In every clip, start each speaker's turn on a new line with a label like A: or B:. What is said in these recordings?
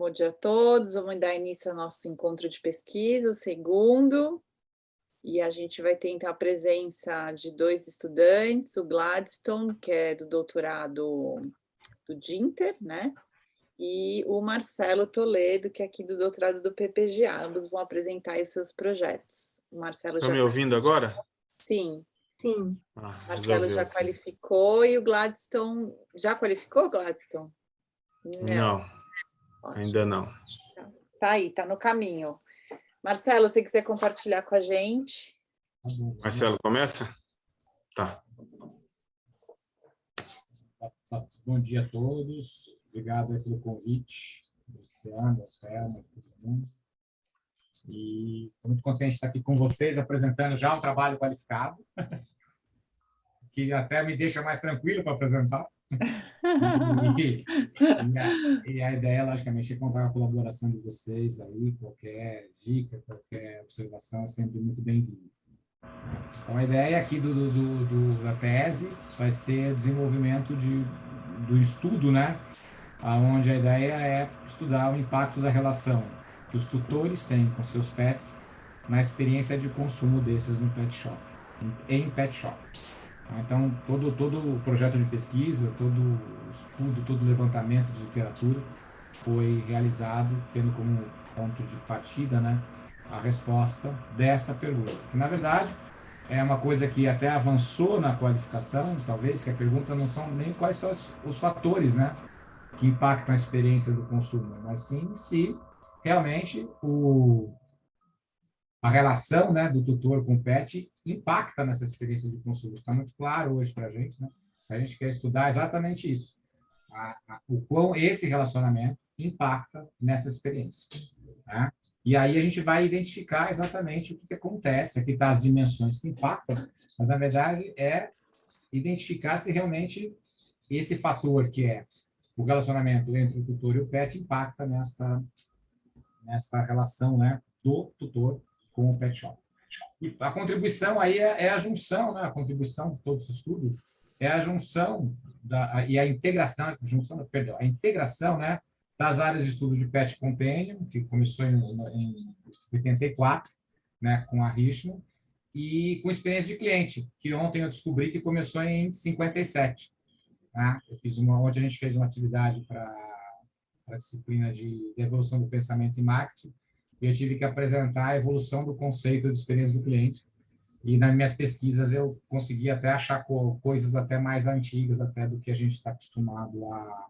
A: Bom dia a todos. Vamos dar início ao nosso encontro de pesquisa, o segundo. E a gente vai ter, então, a presença de dois estudantes, o Gladstone, que é do doutorado do Dinter, né? E o Marcelo Toledo, que é aqui do doutorado do PPGA. Ambos vão apresentar aí os seus projetos. O Marcelo
B: Estão me ouvindo agora?
A: Sim.
C: Sim.
A: O Marcelo já qualificou e o Gladstone... Já qualificou, Gladstone?
B: Não, ainda não.
A: Tá aí, tá no caminho. Marcelo, se quiser compartilhar com a gente.
B: Marcelo, começa? Tá.
D: Bom dia a todos. Obrigado pelo convite. Luciano, Selma, todo mundo. E estou muito contente de estar aqui com vocês, apresentando já um trabalho qualificado, que até me deixa mais tranquilo para apresentar. E a ideia, logicamente, é contar com a colaboração de vocês aí. Qualquer dica, qualquer observação é sempre muito bem-vinda. Então, a ideia aqui da tese vai ser o desenvolvimento do estudo, né? Onde a ideia é estudar o impacto da relação que os tutores têm com seus pets na experiência de consumo desses no pet shop, em pet shops. Então, todo o projeto de pesquisa, todo o estudo, todo o levantamento de literatura foi realizado tendo como ponto de partida, né, a resposta desta pergunta. Que, na verdade, é uma coisa que até avançou na qualificação, talvez, que a pergunta não são nem quais são os fatores, né, que impactam a experiência do consumo, mas sim se realmente a relação, né, do tutor com o pet impacta nessa experiência de consumo. Está muito claro hoje para a gente, né? A gente quer estudar exatamente isso. O quão esse relacionamento impacta nessa experiência. Né? E aí a gente vai identificar exatamente o que acontece. Aqui está as dimensões que impactam, mas, na verdade, é identificar se realmente esse fator que é o relacionamento entre o tutor e o pet impacta nesta relação, né, do tutor com o pet shop. E a contribuição aí é a junção, né? A contribuição de todo esse estudo é a junção e a integração, a integração, né, das áreas de estudo de Pet Companion, que começou em 84, né, com a Richmond, e com experiência de cliente, que ontem eu descobri que começou em 57. Né? Ontem a gente fez uma atividade para a disciplina de evolução do pensamento e marketing, e eu tive que apresentar a evolução do conceito de experiência do cliente. E nas minhas pesquisas eu consegui até achar coisas até mais antigas até do que a gente está acostumado a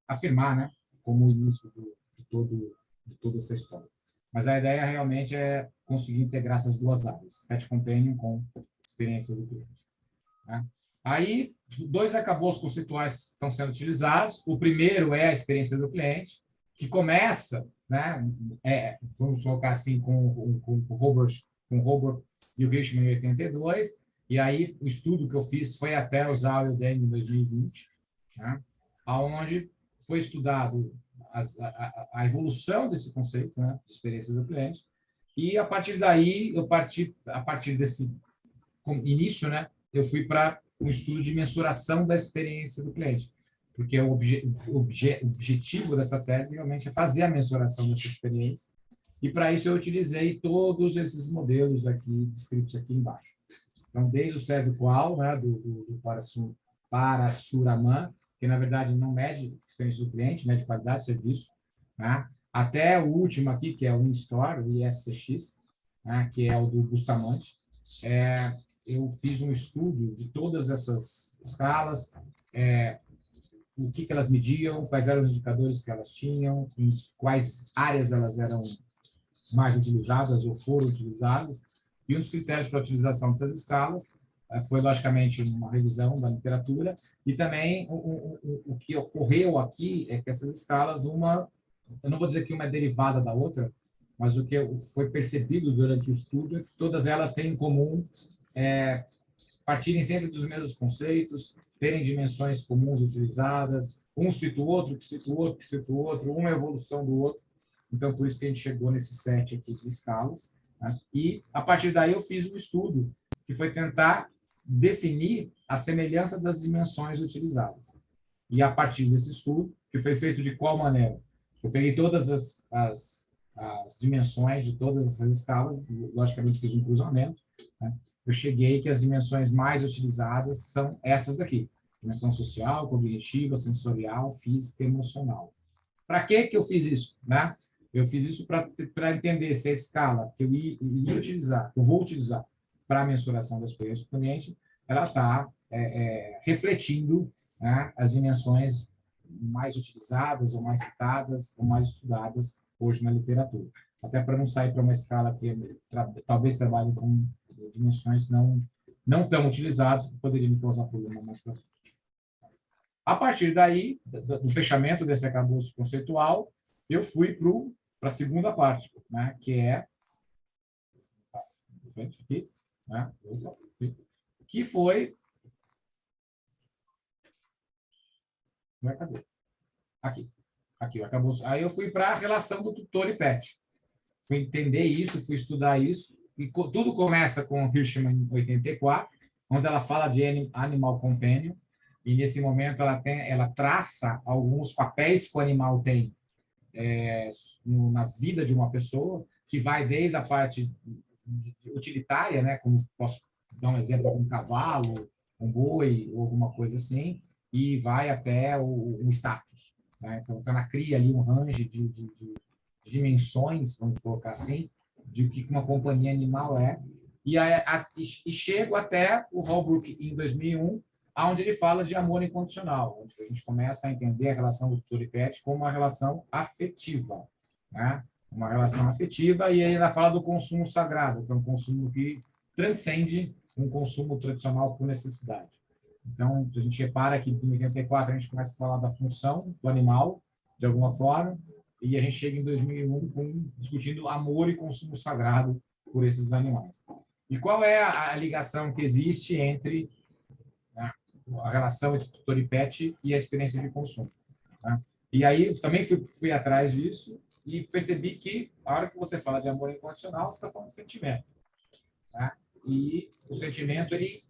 D: afirmar, né, como o início de toda essa história. Mas a ideia realmente é conseguir integrar essas duas áreas, Pet Companion com experiência do cliente. Né? Aí, dois arcabouços conceituais estão sendo utilizados. O primeiro é a experiência do cliente, que começa, né, vamos colocar assim, com o Robert e o Richmond em 82, e aí o estudo que eu fiz foi até usar o Udemy em 2020, né, onde foi estudado a evolução desse conceito, né, de experiência do cliente, e a partir daí, a partir desse início, né, eu fui para um estudo de mensuração da experiência do cliente, porque o objetivo dessa tese realmente é fazer a mensuração dessa experiência, e para isso eu utilizei todos esses modelos aqui, descritos aqui embaixo. Então, desde o SEV-QUAL, né, do Parasuraman, que na verdade não mede a experiência do cliente, mede qualidade de serviço, né, até o último aqui, que é o InStore, o ISCX, né, que é o do Bustamante. Eu fiz um estudo de todas essas escalas, o que elas mediam, quais eram os indicadores que elas tinham, em quais áreas elas eram mais utilizadas ou foram utilizadas, e um dos critérios para a utilização dessas escalas foi, logicamente, uma revisão da literatura, e também o que ocorreu aqui é que essas escalas, eu não vou dizer que uma é derivada da outra, mas o que foi percebido durante o estudo é que todas elas têm em comum partirem sempre dos mesmos conceitos, terem dimensões comuns utilizadas, um cita o outro, que cita o outro, que cita o outro, uma evolução do outro. Então, por isso que a gente chegou nesse set aqui de escalas. Né? E, a partir daí, eu fiz um estudo que foi tentar definir a semelhança das dimensões utilizadas. E a partir desse estudo, que foi feito de qual maneira? Eu peguei todas as dimensões de todas essas escalas, logicamente fiz um cruzamento, né? Eu cheguei que as dimensões mais utilizadas são essas daqui: dimensão social, cognitiva, sensorial, física e emocional. Para que eu fiz isso, né? Eu fiz isso para entender se a escala que eu ia utilizar, que eu vou utilizar para a mensuração da experiência do cliente, ela está refletindo, né, as dimensões mais utilizadas, ou mais citadas, ou mais estudadas hoje na literatura. Até para não sair para uma escala que talvez trabalhe com dimensões não tão utilizadas, que poderia me causar problema mais para frente. A partir daí, do fechamento desse arcabouço conceitual, eu fui para a segunda parte, né, que é aqui, né, que foi cadê? Aqui o arcabouço. Aí eu fui para a relação do tutor e pet. Fui entender isso, fui estudar isso, e tudo começa com Hirschman em 84, onde ela fala de Animal Companion, e nesse momento ela traça alguns papéis que o animal tem na vida de uma pessoa, que vai desde a parte utilitária, né, como posso dar um exemplo de um cavalo, um boi, ou alguma coisa assim, e vai até o status, né? Então, ela cria ali um range de dimensões, vamos colocar assim, de o que uma companhia animal é, e chego até o Holbrook em 2001, onde ele fala de amor incondicional, onde a gente começa a entender a relação do tutor e pet como uma relação afetiva, né? Uma relação afetiva, e aí ela fala do consumo sagrado, que é um consumo que transcende um consumo tradicional por necessidade. Então, a gente repara que em 84 a gente começa a falar da função do animal, de alguma forma, e a gente chega em 2001 discutindo amor e consumo sagrado por esses animais. E qual é a ligação que existe entre, né, a relação entre tutor e pet e a experiência de consumo, né? E aí eu também fui atrás disso e percebi que a hora que você fala de amor incondicional, você está falando de sentimento, né? E o sentimento, ele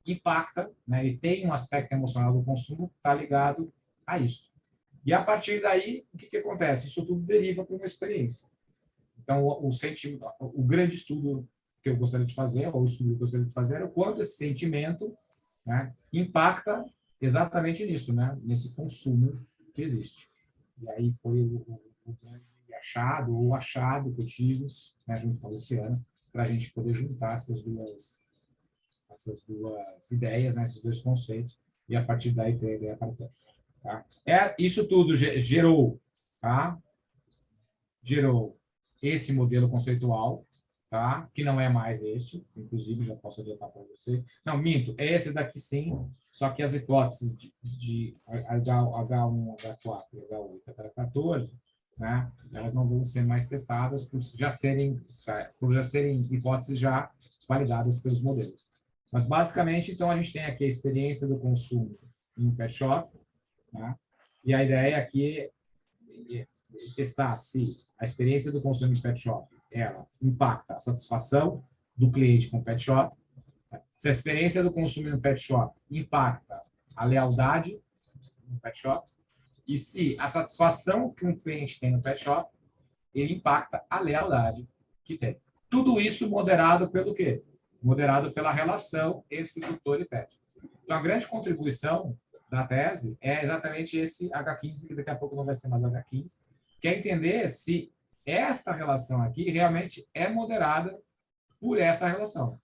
D: impacta, né? Ele tem um aspecto emocional do consumo que está ligado a isso. E a partir daí, o que acontece? Isso tudo deriva para uma experiência. Então, o grande estudo que eu gostaria de fazer, ou o estudo que eu gostaria de fazer, é o quanto esse sentimento, né, impacta exatamente nisso, né, nesse consumo que existe. E aí foi o grande achado, ou achado que eu tive, né, junto com a Luciana, para a gente poder juntar essas duas ideias, né, esses dois conceitos, e a partir daí ter a ideia para trás. Tá? Isso tudo gerou, tá? Gerou esse modelo conceitual, tá? Que não é mais este, inclusive já posso adiantar para você. Não, minto, é esse daqui sim, só que as hipóteses de H1, H4, H8, H14, né? Elas não vão ser mais testadas por já serem hipóteses já validadas pelos modelos. Mas, basicamente, então, a gente tem aqui a experiência do consumo em um pet shop, né? E a ideia aqui é testar se a experiência do consumo em pet shop ela impacta a satisfação do cliente com o pet shop, se a experiência do consumo no pet shop impacta a lealdade no pet shop, e se a satisfação que um cliente tem no pet shop, ele impacta a lealdade que tem. Tudo isso moderado pelo quê? Moderado pela relação entre tutor e pet. Então, a grande contribuição da tese é exatamente esse H15, que daqui a pouco não vai ser mais H15, que é entender se esta relação aqui realmente é moderada por essa relação.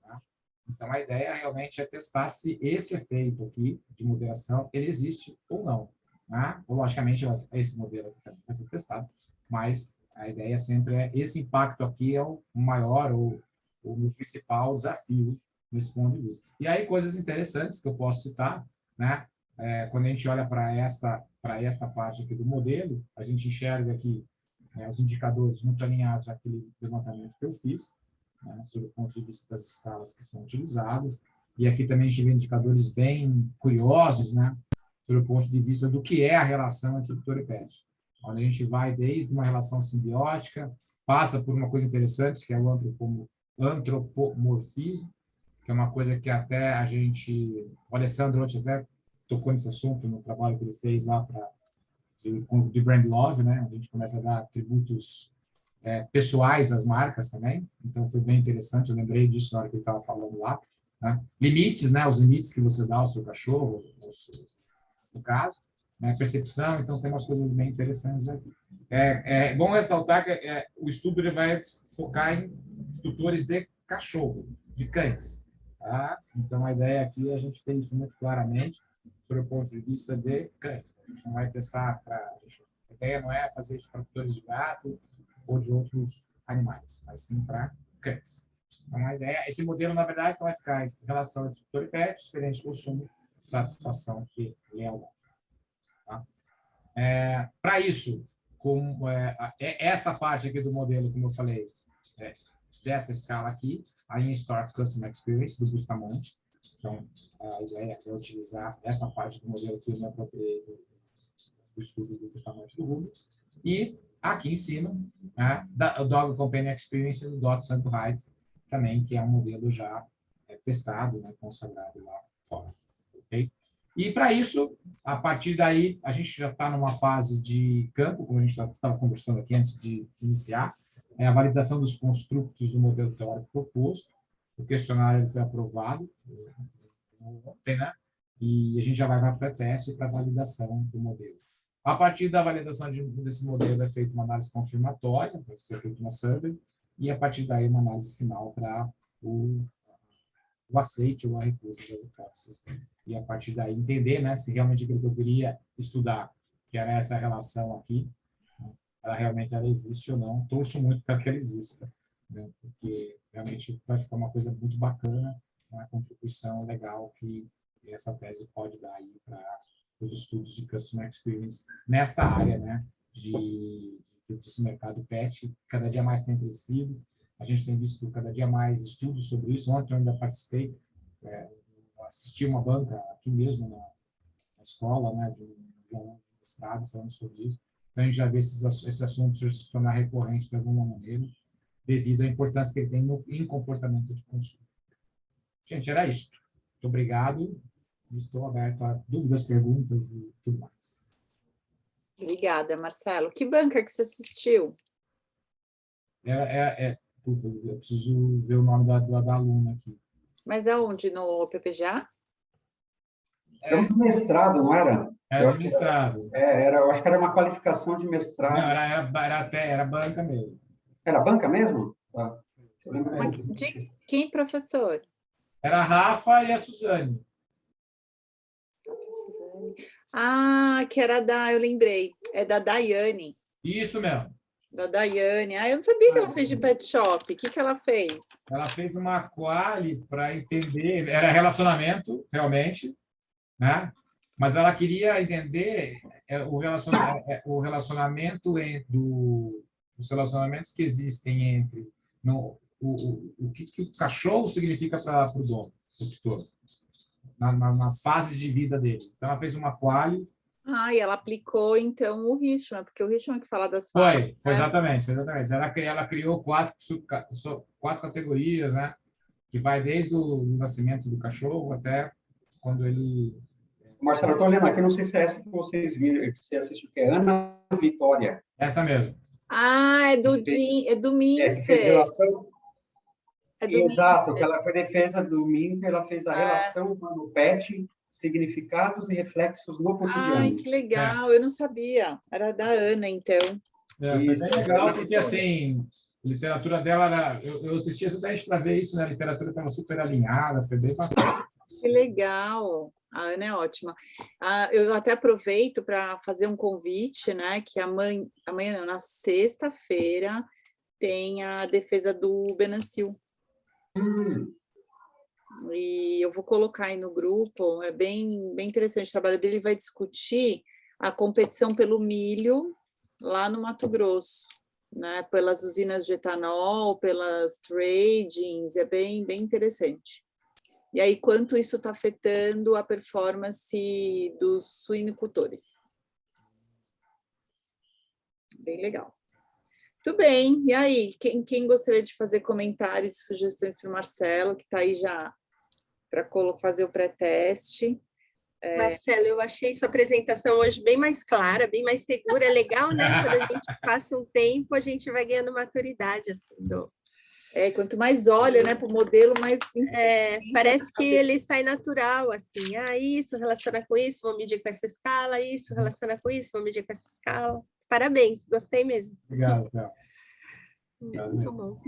D: Tá? Então, a ideia realmente é testar se esse efeito aqui de moderação ele existe ou não. Tá? Ou, logicamente, esse modelo aqui também vai ser testado, mas a ideia sempre é esse impacto aqui é o maior ou o principal desafio nesse ponto de vista. E aí, coisas interessantes que eu posso citar, né? Quando a gente olha para esta parte aqui do modelo, a gente enxerga aqui os indicadores muito alinhados àquele levantamento que eu fiz, né, sob o ponto de vista das escalas que são utilizadas. E aqui também a gente vê indicadores bem curiosos, né, sob o ponto de vista do que é a relação entre tutor e pet. Onde a gente vai desde uma relação simbiótica, passa por uma coisa interessante, que é o antropomorfismo, que é uma coisa que até a gente, o Alessandro até tocou nesse assunto no trabalho que ele fez lá de Brand Love, né? A gente começa a dar atributos pessoais às marcas também. Então, foi bem interessante. Eu lembrei disso na hora que ele estava falando lá. Né? Limites, né? Os limites que você dá ao seu cachorro, no caso. Né? Percepção. Então, tem umas coisas bem interessantes aqui. É bom ressaltar que o estudo ele vai focar em tutores de cachorro, de cães. Tá? Então, a ideia aqui é a gente ter isso muito claramente sobre o ponto de vista de cães. A gente não vai testar para... A ideia não é fazer isso para tutores de gato ou de outros animais, mas sim para cães. Então, a ideia... Esse modelo, na verdade, vai ficar em relação a tutor e pet, experiência de consumo, satisfação e lealdade. Tá? Para isso, essa parte aqui do modelo, como eu falei, dessa escala aqui, a In-Store Customer Experience, do Bustamante. Então, a ideia é utilizar essa parte do modelo que eu me apropriei do estudo do Bustamante do Google. E aqui em cima, né, o Dog Companion Experience do Dotson do Hyde, também, que é um modelo já testado, né, consagrado lá fora. Okay? E para isso, a partir daí, a gente já está numa fase de campo, como a gente estava conversando aqui antes de iniciar, a validação dos construtos do modelo teórico proposto. O questionário foi aprovado ontem, né? E a gente já vai para pré-teste para validação do modelo. A partir da validação desse modelo é feita uma análise confirmatória, para ser feita uma survey, e a partir daí uma análise final para o aceite ou a recusa das hipóteses. E a partir daí entender, né, se realmente aquilo que eu queria estudar, que era essa relação aqui, ela realmente existe ou não. Torço muito para que ela exista, né, porque realmente vai ficar uma coisa muito bacana, uma contribuição legal que essa tese pode dar aí para os estudos de Customer Experience nesta área, né, desse mercado pet, cada dia mais tem crescido. A gente tem visto cada dia mais estudos sobre isso. Ontem eu ainda participei, assisti uma banca aqui mesmo na escola, né, de um mestrado falando sobre isso. Então, a gente já vê esses assuntos se tornar recorrentes de alguma maneira, devido à importância que ele tem em comportamento de consumo. Gente, era isso. Muito obrigado. Estou aberto a dúvidas, perguntas e tudo mais.
A: Obrigada, Marcelo. Que banca que você assistiu?
D: Eu preciso ver o nome da aluna aqui.
A: Mas aonde? No PPGA?
C: Era um mestrado, não era?
D: Era de mestrado.
C: Eu acho que era uma qualificação de mestrado.
D: Não, era banca mesmo.
C: Era banca mesmo? Tá.
A: Quem, professor?
D: Era a Rafa e a Suzane.
A: Ah, que era eu lembrei. É da Daiane.
D: Isso mesmo.
A: Da Daiane. Ah, eu não sabia que ela fez de pet shop. O que ela fez?
D: Ela fez uma quali para entender, era relacionamento, realmente, né? Mas ela queria entender o relacionamento os relacionamentos que existem entre o que o cachorro significa para o dono, para o tutor, nas fases de vida dele. Então, ela fez uma quali.
A: Ah, e ela aplicou, então, o Richman, porque o Richman que fala das fases.
D: Foi, exatamente. Ela criou quatro categorias, né? Que vai desde o nascimento do cachorro até quando ele...
C: Marcelo, eu estou olhando aqui, não sei se é essa que vocês viram, que você assistiu, que é Ana Vitória.
D: Essa mesmo.
A: Ah, é do Minter.
C: Que fez relação... Exato,
A: Minter.
C: que ela foi defesa do Minter, ela fez a relação humano-pet, significados e reflexos no cotidiano.
A: Ai, que legal, eu não sabia. Era da Ana, então.
D: Foi bem legal, porque, assim, a literatura dela, eu assisti exatamente para ver isso, né? A literatura estava super alinhada, foi bem bacana.
A: Que legal. A Ana é ótima. Eu até aproveito para fazer um convite, né? Que amanhã não, na sexta-feira, tem a defesa do Benancil. E eu vou colocar aí no grupo, é bem interessante o trabalho dele, vai discutir a competição pelo milho lá no Mato Grosso, né? Pelas usinas de etanol, pelas tradings, é bem interessante. E aí, quanto isso está afetando a performance dos suinicultores. Bem legal. Muito bem. E aí, quem gostaria de fazer comentários e sugestões para o Marcelo, que está aí já para fazer o pré-teste?
E: Marcelo, eu achei sua apresentação hoje bem mais clara, bem mais segura. É legal, né? Quando a gente passa um tempo, a gente vai ganhando maturidade, assim,
A: quanto mais olha, né, para o modelo, mais...
E: parece que ele sai natural, assim. Isso relaciona com isso, vou medir com essa escala. Isso relaciona com isso, vou medir com essa escala. Parabéns, gostei mesmo.
D: Obrigado, Théo.
E: Muito bom.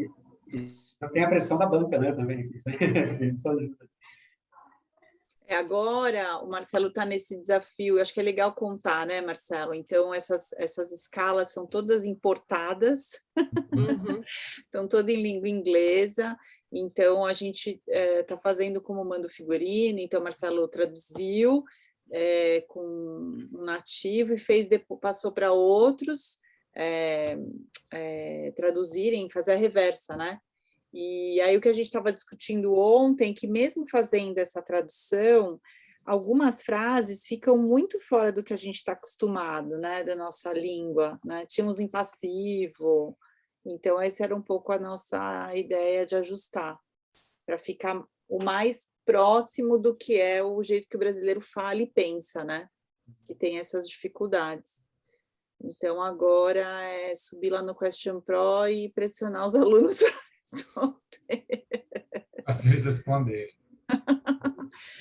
C: Tem a pressão da banca, né, também. Isso ajuda.
A: Agora o Marcelo está nesse desafio, eu acho que é legal contar, né, Marcelo? Então, essas escalas são todas importadas, estão todas em língua inglesa, então a gente está fazendo como manda o figurino, então o Marcelo traduziu com um nativo e passou para outros traduzirem, fazer a reversa, né? E aí o que a gente estava discutindo ontem, que mesmo fazendo essa tradução, algumas frases ficam muito fora do que a gente está acostumado, né, da nossa língua, né? Tínhamos em passivo, então essa era um pouco a nossa ideia de ajustar, para ficar o mais próximo do que é o jeito que o brasileiro fala e pensa, né? Que tem essas dificuldades. Então agora é subir lá no Question Pro e pressionar os alunos
D: Assim eles responderem.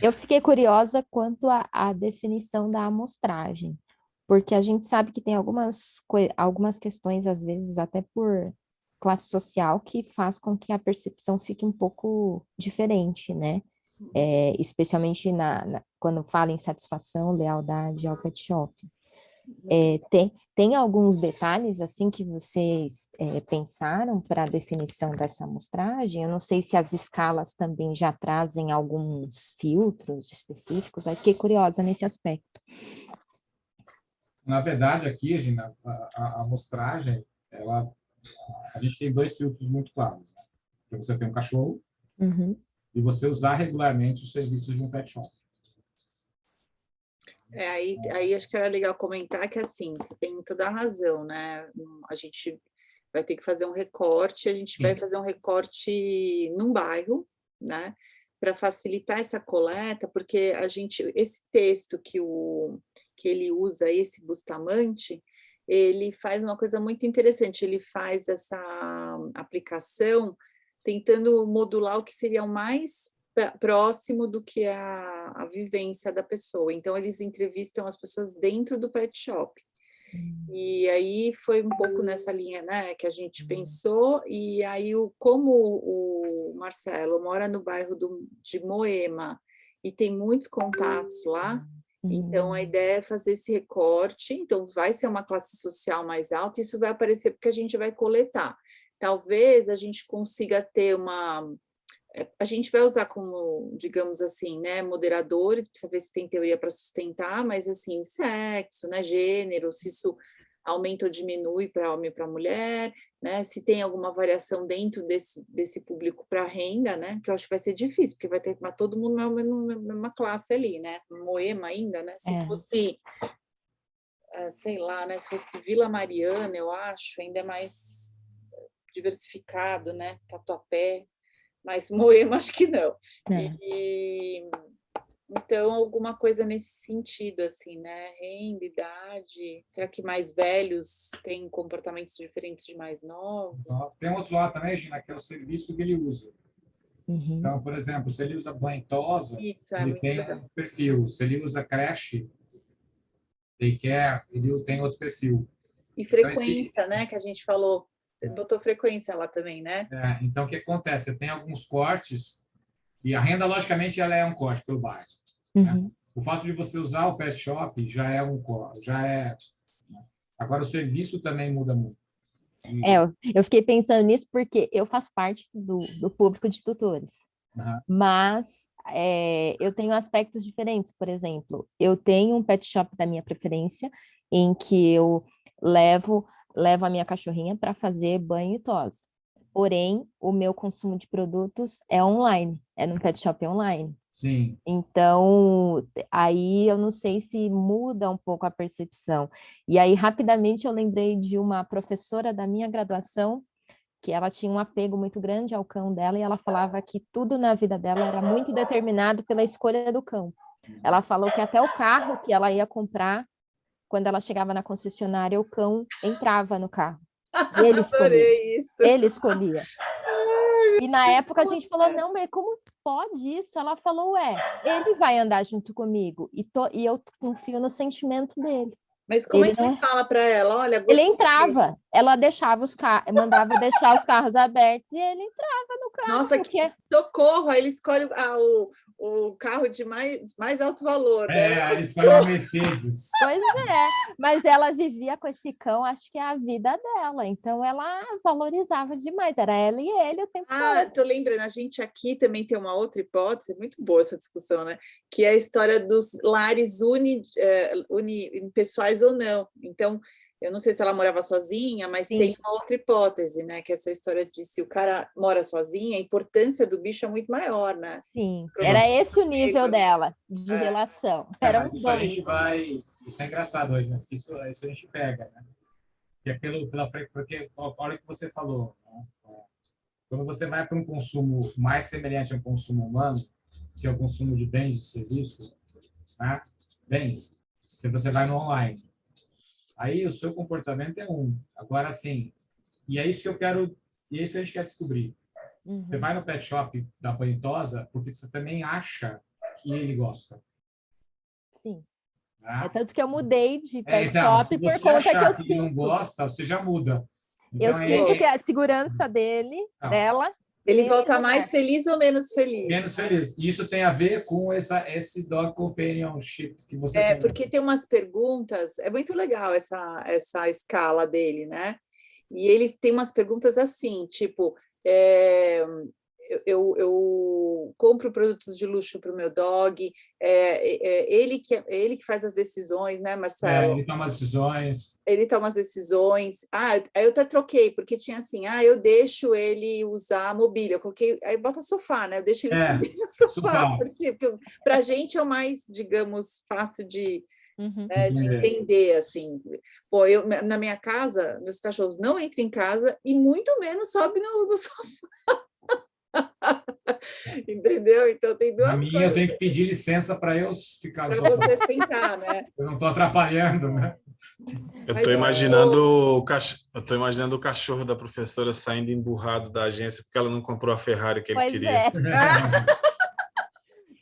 F: Eu fiquei curiosa quanto à definição da amostragem, porque a gente sabe que tem algumas questões, às vezes, até por classe social, que faz com que a percepção fique um pouco diferente, né? Especialmente quando fala em satisfação, lealdade ao pet shop. Tem alguns detalhes assim que vocês pensaram para a definição dessa amostragem? Eu não sei se as escalas também já trazem alguns filtros específicos, aí fiquei curiosa nesse aspecto.
D: Na verdade, aqui, Gina, a amostragem, a gente tem dois filtros muito claros. Né? Que você tem um cachorro e você usar regularmente os serviços de um pet shop.
A: Aí acho que era legal comentar que, assim, você tem toda a razão, né? A gente vai ter que fazer um recorte, a gente vai fazer um recorte num bairro, né? Para facilitar essa coleta, porque esse texto que ele usa, esse Bustamante, ele faz uma coisa muito interessante, ele faz essa aplicação tentando modular o que seria o mais próximo do que a vivência da pessoa. Então, eles entrevistam as pessoas dentro do pet shop. E aí foi um pouco nessa linha, né, que a gente pensou, e aí como o Marcelo mora no bairro de Moema e tem muitos contatos lá, então a ideia é fazer esse recorte, então vai ser uma classe social mais alta, isso vai aparecer porque a gente vai coletar. Talvez a gente consiga ter a gente vai usar como, digamos assim, né, moderadores, precisa ver se tem teoria para sustentar, mas assim, sexo, né, gênero, se isso aumenta ou diminui para homem e para mulher, né, se tem alguma variação dentro desse público para renda, né, que eu acho que vai ser difícil, porque vai ter que todo mundo na mesma classe ali, né, Moema ainda, né, se fosse, sei lá, né, se fosse Vila Mariana, eu acho, ainda é mais diversificado, né, Tatuapé, mas Moema acho que não. Então, alguma coisa nesse sentido, assim, né? Renda, idade. Será que mais velhos têm comportamentos diferentes de mais novos?
D: Tem outro lado também, Gina, que é o serviço que ele usa. Então, por exemplo, se ele usa banho e tosa, ele tem um perfil. Se ele usa creche, daycare, ele tem outro perfil.
A: E frequência, né? Que a gente falou. Você botou frequência lá também, né?
D: Então, o que acontece? Você tem alguns cortes, e a renda, logicamente, ela é um corte pelo bairro. Né? O fato de você usar o pet shop já é um corte, Agora, o serviço também muda muito.
F: Eu fiquei pensando nisso porque eu faço parte do público de tutores, mas eu tenho aspectos diferentes. Por exemplo, eu tenho um pet shop da minha preferência, em que eu levo a minha cachorrinha para fazer banho e tosa. Porém, o meu consumo de produtos é online, é num pet shop online.
D: Sim.
F: Então, aí eu não sei se muda um pouco a percepção. E aí, rapidamente, eu lembrei de uma professora da minha graduação, que ela tinha um apego muito grande ao cão dela, e ela falava que tudo na vida dela era muito determinado pela escolha do cão. Ela falou que até o carro que ela ia comprar, quando ela chegava na concessionária, o cão entrava no carro. E ele escolhia.
A: Adorei isso.
F: Ele escolhia. E na época a gente falou, não, mas como pode isso? Ela falou, ele vai andar junto comigo. E eu confio no sentimento dele.
A: Mas como
F: Ele
A: é que
F: não
A: ele fala para ela? Olha,
F: Ele
A: gostei
F: entrava, ela deixava mandava deixar os carros abertos e ele entrava no carro.
A: Nossa, que socorro! Aí ele escolhe o carro de mais alto valor, né?
D: Ele escolheu uma Mercedes.
F: Pois é, mas ela vivia com esse cão, acho que é a vida dela, então ela valorizava demais, era ela e ele o tempo todo.
A: Tô lembrando, a gente aqui também tem uma outra hipótese, muito boa essa discussão, né? Que é a história dos lares unipessoais ou não. Então, eu não sei se ela morava sozinha, mas
F: Sim.
A: tem uma outra hipótese, né? Que é essa história de se o cara mora sozinho, a importância do bicho é muito maior, né?
F: Sim, era esse o nível dela de
A: É.
F: relação. Eram
D: Mas
F: os
D: isso a
F: dois.
D: gente vai... Isso é engraçado hoje, né? Porque isso a gente pega, né? Que é porque olha o que você falou, né? Quando você vai para um consumo mais semelhante ao consumo humano, que é o consumo de bens e serviços, né? Bens, se você vai no online, aí o seu comportamento é um. Agora, sim, e é isso que eu quero, e é isso que a gente quer descobrir.
F: Uhum.
D: Você vai no pet shop da Banitosa porque você também acha que ele gosta.
F: Sim.
D: Né?
F: É tanto que eu mudei de pet
D: Então,
F: shop
D: se
F: por
D: você
F: conta que
D: achar
F: eu
D: que ele não
F: sinto.
D: gosta, você já muda.
F: Eu
D: Então,
F: sinto que a segurança dela.
A: Ele
F: nesse
A: volta
F: lugar.
A: mais feliz ou menos feliz?
D: menos feliz. E isso tem a ver com esse dog companionship que você tem.
A: Porque tem umas perguntas, é muito legal essa escala dele, né? E ele tem umas perguntas assim, tipo, eu compro produtos de luxo para o meu dog, ele que faz as decisões, né, Marcelo?
D: Ele toma as decisões.
A: Ele toma as decisões. Aí eu até troquei, porque tinha assim, eu deixo ele usar a mobília, eu coloquei, aí bota sofá, né? Eu deixo ele subir no sofá, porque para a gente é o mais, digamos, fácil de entender, assim. Pô, na minha casa, meus cachorros não entram em casa e muito menos sobem no sofá. Entendeu? Então tem duas
D: coisas.
A: Eu
D: tenho que pedir licença para eu ficar no
A: sofá. Para você sentar, né?
D: Eu não estou atrapalhando, né?
B: Eu estou imaginando o cachorro da professora saindo emburrado da agência porque ela não comprou a Ferrari que ele queria.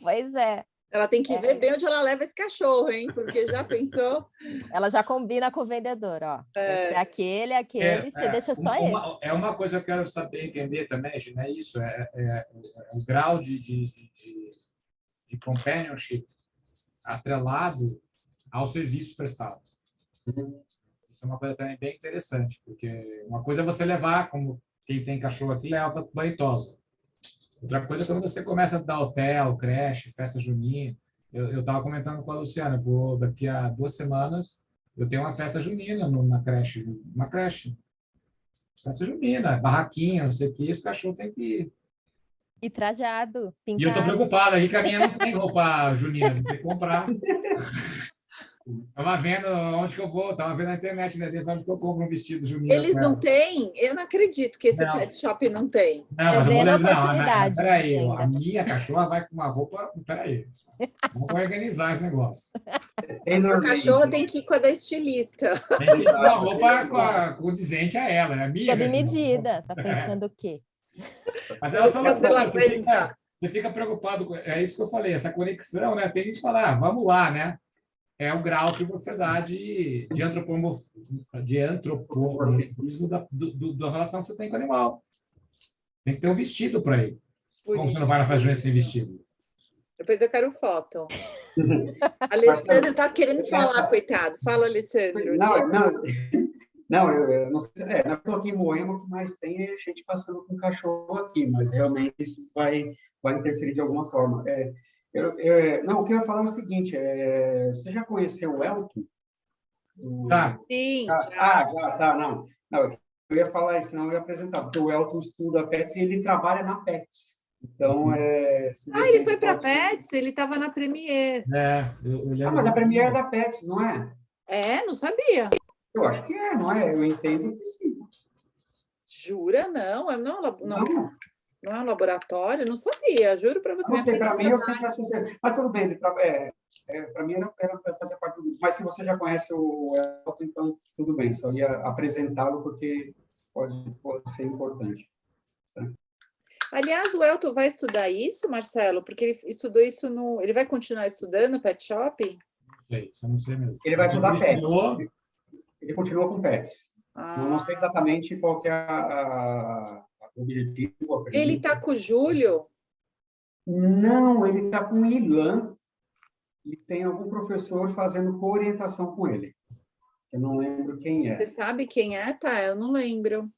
F: Pois é.
A: Ela tem que ver bem onde ela leva esse cachorro, hein? Porque já pensou?
F: Ela já combina com o vendedor, ó. Aquele, você deixa só ele.
D: É uma coisa que eu quero saber, entender também, Gina, é isso, o grau de companionship atrelado ao serviço prestado. Isso é uma coisa também bem interessante, porque uma coisa é você levar, como quem tem cachorro aqui, leva para Banitosa. Outra coisa é quando você começa a dar hotel, creche, festa junina. Eu estava comentando com a Luciana, vou daqui a 2 semanas, eu tenho uma festa junina na creche, uma creche. Festa junina, barraquinha, não sei o que, os cachorros têm que ir.
F: E trajado, pintado.
D: E eu estou preocupado, aí que a minha não tem roupa junina, tem que comprar. Estava vendo onde que eu vou, estava vendo na internet, né? Onde que eu compro um vestido junino.
A: Eles não têm? Eu não acredito que esse pet shop não tem.
D: Não, mas eu vou
F: oportunidade.
D: Peraí, a minha cachorra vai com uma roupa. Peraí, vamos organizar esse negócio.
A: A sua cachorra tem que ir com a da estilista.
D: Tem que ir com uma roupa condizente a ela, é a minha.
F: Sob medida, tá pensando o quê?
D: Mas elas são você fica preocupado, é isso que eu falei, essa conexão, né? Tem gente que fala, vamos lá, né? É o grau que você dá de antropomorfismo da relação que você tem com o animal. Tem que ter um vestido para ele. Como você não vai na festa junina sem vestido?
A: Depois eu quero foto. Alessandro está querendo falar, coitado. Fala, Alessandro.
C: Eu não sei. Eu estou aqui em Moema, o que mais tem é gente passando com cachorro aqui, mas realmente isso vai interferir de alguma forma. O que eu ia falar é o seguinte, você já conheceu o Elton?
A: Sim.
C: Não, eu ia falar isso, não, eu ia apresentar, porque o Elton estuda Pets e ele trabalha na Pets. Então,
A: ele foi para Pets? Ele estava na Premiere.
C: Mas a Premiere é da Pets, não é?
A: Não sabia.
C: Eu acho que não é? Eu entendo que sim.
A: Jura? Não. Não é um laboratório? Não sabia, juro para você.
C: Não sei, para mim, eu sempre associei. Mas tudo bem, para mim era fazer parte do grupo. Mas se você já conhece o Elton, então tudo bem, só ia apresentá-lo porque pode ser importante. Tá?
A: Aliás, o Elton vai estudar isso, Marcelo? Porque ele estudou isso no... Ele vai continuar estudando Pet Shop?
D: Isso eu não sei mesmo.
C: Ele vai estudar
D: Ele
C: pets.
D: estudou-
C: Ele continua com pets. Não sei exatamente qual que é o objetivo.
A: Ele está com o Júlio?
C: Não, ele está com o Ilan e tem algum professor fazendo co-orientação com ele. Eu não lembro quem é.
A: Você sabe quem é, tá? Eu não lembro.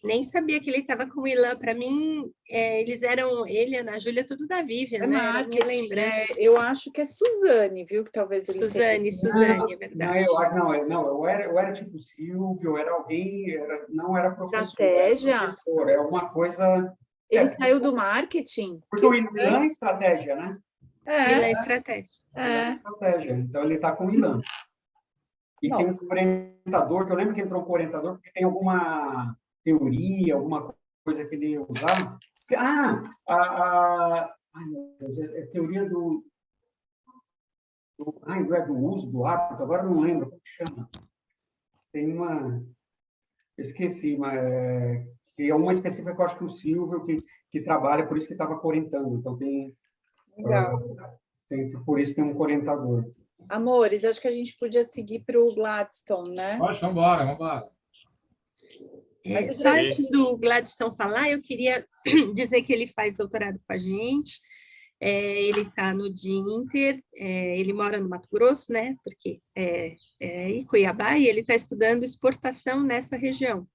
E: Nem sabia que ele estava com o Ilan. Para mim, eles eram, ele, Ana Júlia, tudo da Vivian,
A: É
E: né? Era a minha
A: marketing.
E: lembrança.
A: Eu acho que é Suzane, viu? Que talvez ele tenha.
E: Suzane, é verdade.
C: Eu era tipo Silvio, eu era alguém, não era professor.
A: Estratégia?
C: Era professor, é alguma coisa...
A: Ele saiu do marketing?
C: Porque o Ilan é estratégia, né?
E: Ilan é estratégia.
C: Ilan é estratégia. Então, ele está com o Ilan. E tem um orientador, que eu lembro que entrou com o orientador, porque tem alguma teoria, alguma coisa que ele usava. Ai, meu Deus, é teoria do uso do hábito, agora eu não lembro como que chama. Tem uma... Esqueci, mas que é uma específica que eu acho que o Silvio que trabalha, por isso que estava orientando. Então,
A: Legal.
C: Por isso tem um orientador.
A: Amores, acho que a gente podia seguir para o Gladstone, né?
D: Pode, vamos embora.
E: Só antes do Gladstone falar, eu queria dizer que ele faz doutorado com a gente. Ele está no DINTER, ele mora no Mato Grosso, né? Porque em Cuiabá, e ele está estudando exportação nessa região.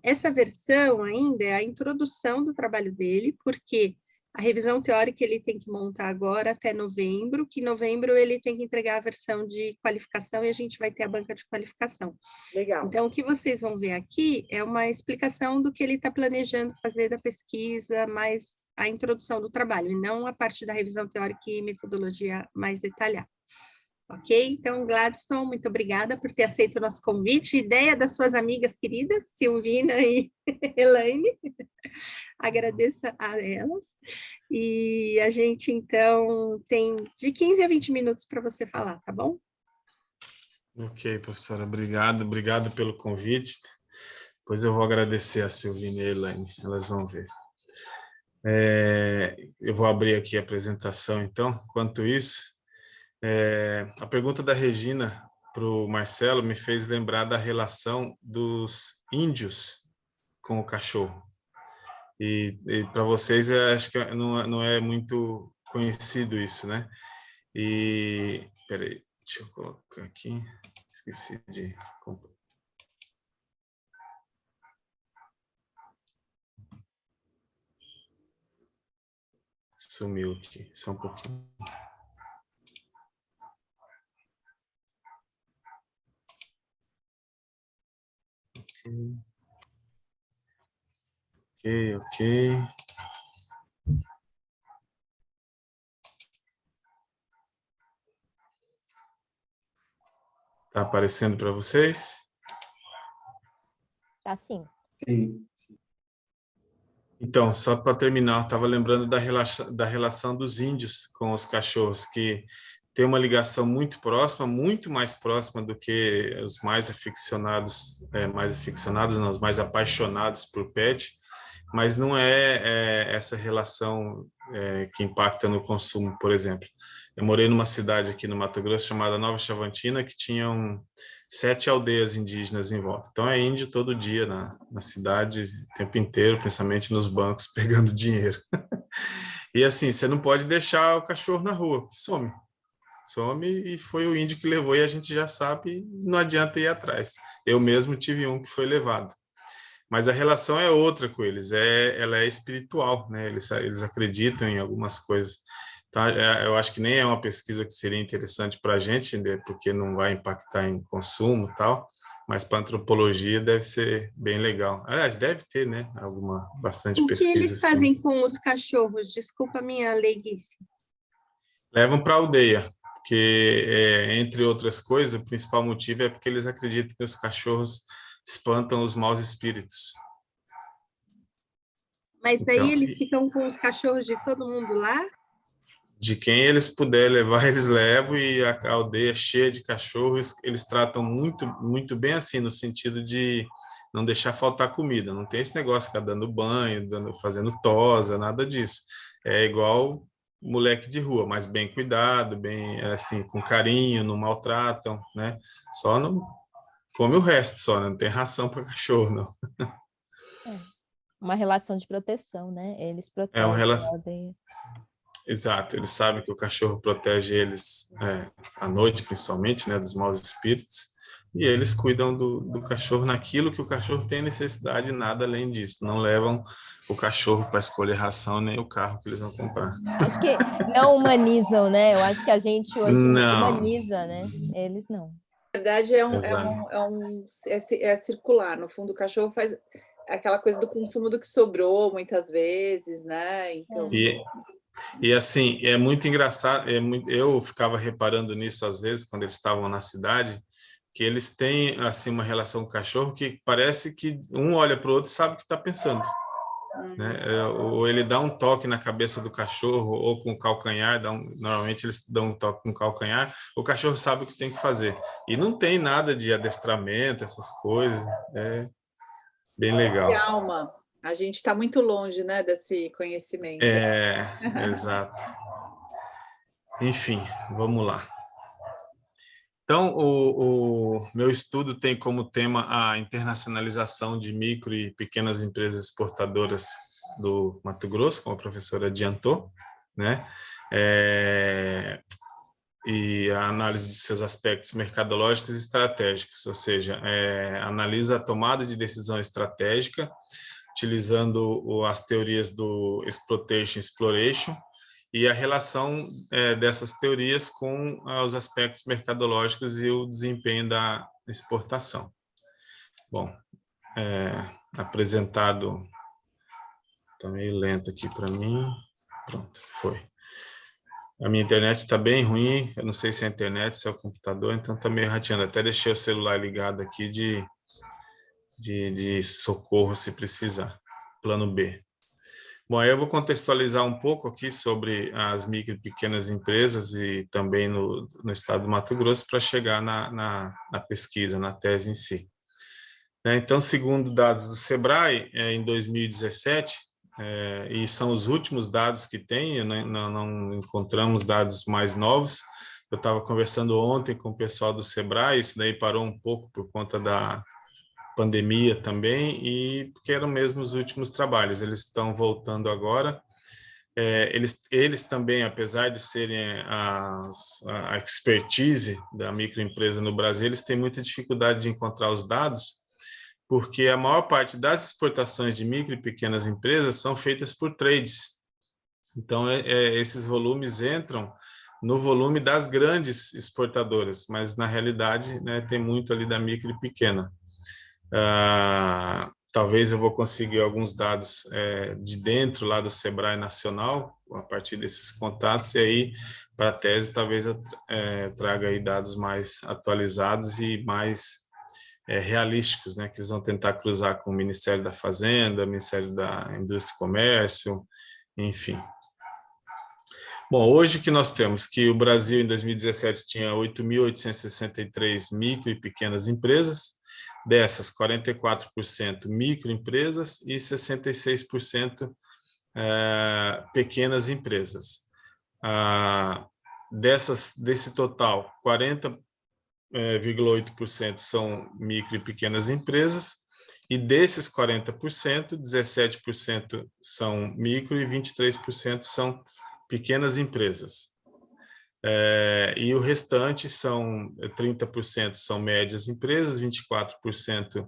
E: Essa versão ainda é a introdução do trabalho dele, porque a revisão teórica ele tem que montar agora até novembro, que em novembro ele tem que entregar a versão de qualificação e a gente vai ter a banca de qualificação.
A: Legal.
E: Então, o que vocês vão ver aqui é uma explicação do que ele está planejando fazer da pesquisa, mais a introdução do trabalho, e não a parte da revisão teórica e metodologia mais detalhada. Ok? Então, Gladstone, muito obrigada por ter aceito o nosso convite. Ideia das suas amigas queridas, Silvina e Elaine. Agradeço a elas. E a gente, então, tem de 15 a 20 minutos para você falar, tá bom?
B: Ok, professora, obrigado pelo convite. Depois eu vou agradecer a Silvina e a Elaine, elas vão ver. Eu vou abrir aqui a apresentação, então. Enquanto isso, a pergunta da Regina para o Marcelo me fez lembrar da relação dos índios com o cachorro. E para vocês, eu acho que não é muito conhecido isso, né? E, peraí, deixa eu colocar aqui, esqueci de... Sumiu aqui, só um pouquinho. Ok. Tá aparecendo para vocês?
F: Tá sim.
C: Sim.
B: Então, só para terminar, eu estava lembrando da relação dos índios com os cachorros, que tem uma ligação muito próxima, muito mais próxima do que os mais aficionados, não, os mais apaixonados por pet, mas não é essa relação que impacta no consumo, por exemplo. Eu morei numa cidade aqui no Mato Grosso chamada Nova Chavantina, que tinham 7 aldeias indígenas em volta. Então é índio todo dia na cidade, o tempo inteiro, principalmente nos bancos, pegando dinheiro. E assim, você não pode deixar o cachorro na rua, some. Some, e foi o índio que levou, e a gente já sabe, não adianta ir atrás. Eu mesmo tive um que foi levado. Mas a relação é outra com eles, ela é espiritual, né? Eles acreditam em algumas coisas. Tá? Eu acho que nem é uma pesquisa que seria interessante para a gente, né? Porque não vai impactar em consumo e tal, mas para antropologia deve ser bem legal. Aliás, deve ter, né? Bastante pesquisa.
E: O que eles fazem com os cachorros? Desculpa a minha leiguice.
B: Levam para a aldeia, porque, entre outras coisas, o principal motivo é porque eles acreditam que os cachorros espantam os maus espíritos.
E: Mas daí
B: Então,
E: eles ficam com os cachorros de todo mundo lá?
B: de quem eles puderem levar, eles levam, e a aldeia cheia de cachorros, eles tratam muito, muito bem assim, no sentido de não deixar faltar comida. Não tem esse negócio de ficar dando banho, fazendo tosa, nada disso. É igual moleque de rua, mas bem cuidado, bem assim, com carinho, não maltratam, né? Só não come o resto, só, né? Não tem ração para cachorro, não.
F: É uma relação de proteção, né? Eles
B: É uma
F: protegem a
B: relação.
F: aldeia.
B: Exato, eles sabem que o cachorro protege eles à noite, principalmente, né, dos maus espíritos, e eles cuidam do cachorro naquilo que o cachorro tem necessidade, nada além disso. Não levam o cachorro para escolher ração nem o carro que eles vão comprar.
F: Acho que não humanizam, né? Eu acho que a gente hoje
B: Não,
F: humaniza, né? Eles não.
A: Na verdade,
B: exato.
A: é circular. No fundo, o cachorro faz aquela coisa do consumo do que sobrou, muitas vezes, né? Então,
B: E assim, é muito engraçado, eu ficava reparando nisso às vezes, quando eles estavam na cidade, que eles têm assim uma relação com o cachorro que parece que um olha para o outro e sabe o que está pensando. Né? Ou ele dá um toque na cabeça do cachorro, ou com o calcanhar, normalmente eles dão um toque com o calcanhar, o cachorro sabe o que tem que fazer. E não tem nada de adestramento, essas coisas, é bem
A: e
B: legal.
A: alma, a gente está muito longe, né, desse conhecimento.
B: É, exato. Enfim, vamos lá. Então, o meu estudo tem como tema a internacionalização de micro e pequenas empresas exportadoras do Mato Grosso, como a professora adiantou, né? E a análise de seus aspectos mercadológicos e estratégicos, ou seja, analisa a tomada de decisão estratégica, utilizando as teorias do exploitation exploration e a relação dessas teorias com os aspectos mercadológicos e o desempenho da exportação. Bom, apresentado, está meio lento aqui para mim, pronto, foi. A minha internet está bem ruim, eu não sei se é a internet, se é o computador, então está meio rateando. Até deixei o celular ligado aqui de socorro se precisar. Plano B. Bom, aí eu vou contextualizar um pouco aqui sobre as micro e pequenas empresas e também no estado do Mato Grosso para chegar na pesquisa, na tese em si. Então, segundo dados do SEBRAE, em 2017, e são os últimos dados que tem, não encontramos dados mais novos. Eu estava conversando ontem com o pessoal do SEBRAE, isso daí parou um pouco por conta da pandemia também, e porque eram mesmo os últimos trabalhos, eles estão voltando agora. Eles também, apesar de serem a expertise da microempresa no Brasil, eles têm muita dificuldade de encontrar os dados, porque a maior parte das exportações de micro e pequenas empresas são feitas por trades. Então, esses volumes entram no volume das grandes exportadoras, mas, na realidade, né, tem muito ali da micro e pequena. Talvez eu vou conseguir alguns dados de dentro lá do SEBRAE Nacional, a partir desses contatos, e aí, para a tese, talvez eu traga aí dados mais atualizados e mais realísticos, né, que eles vão tentar cruzar com o Ministério da Fazenda, Ministério da Indústria e Comércio, enfim. Bom, hoje o que nós temos? Que o Brasil, em 2017, tinha 8.863 micro e pequenas empresas, dessas 44% microempresas e 66% pequenas empresas. Desse total, 40,8% são micro e pequenas empresas, e desses 40%, 17% são micro e 23% são pequenas empresas. E o restante são 30% são médias empresas, 24%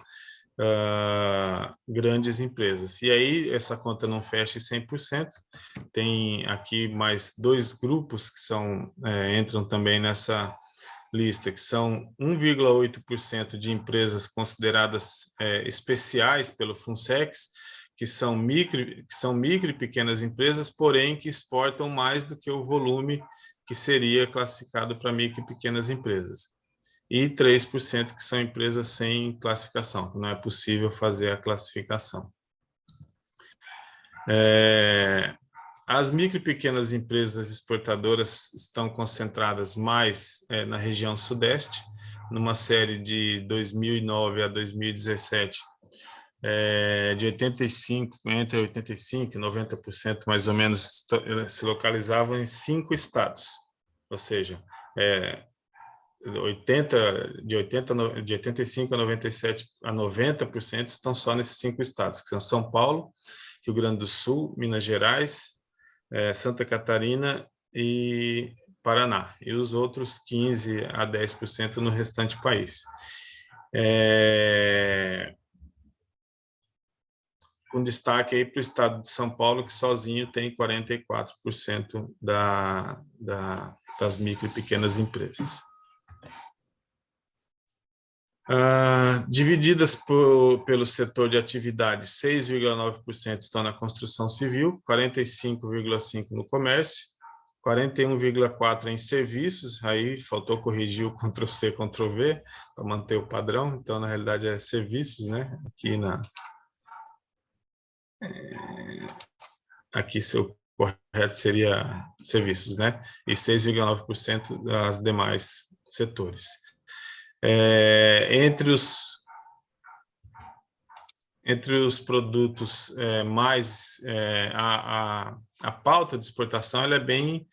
B: grandes empresas. E aí essa conta não fecha em 100%, tem aqui mais dois grupos que entram também nessa lista, que são 1,8% de empresas consideradas especiais pelo FUNSEX, que são micro e pequenas empresas, porém que exportam mais do que o volume que seria classificado para micro e pequenas empresas. E 3% que são empresas sem classificação, que não é possível fazer a classificação. As micro e pequenas empresas exportadoras estão concentradas mais na região sudeste, numa série de 2009 a 2017, de 85, entre 85% e 90% mais ou menos, se localizavam em 5 estados, ou seja, de 85 a 97 a 90% estão só nesses 5 estados, que são São Paulo, Rio Grande do Sul, Minas Gerais, Santa Catarina e Paraná, e os outros 15 a 10% no restante do país. Com destaque aí para o estado de São Paulo, que sozinho tem 44% das micro e pequenas empresas. Divididas pelo setor de atividade, 6,9% estão na construção civil, 45,5% no comércio, 41,4% em serviços, aí faltou corrigir o Ctrl+C, Ctrl+V, para manter o padrão, então, na realidade, é serviços, né? Aqui o correto seria serviços, né? E 6,9% das demais setores. Entre os produtos a pauta de exportação ela é bem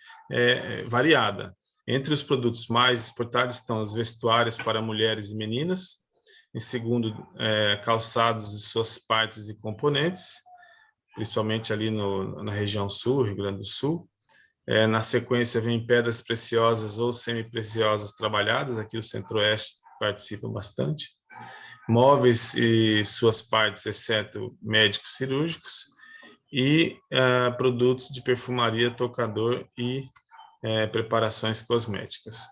B: variada. Entre os produtos mais exportados estão os vestuários para mulheres e meninas, em segundo, calçados e suas partes e componentes, principalmente ali na região sul, Rio Grande do Sul. Na sequência vem pedras preciosas ou semi-preciosas trabalhadas, aqui o Centro-Oeste participa bastante. Móveis e suas partes, exceto médicos cirúrgicos, e produtos de perfumaria, tocador e preparações cosméticas.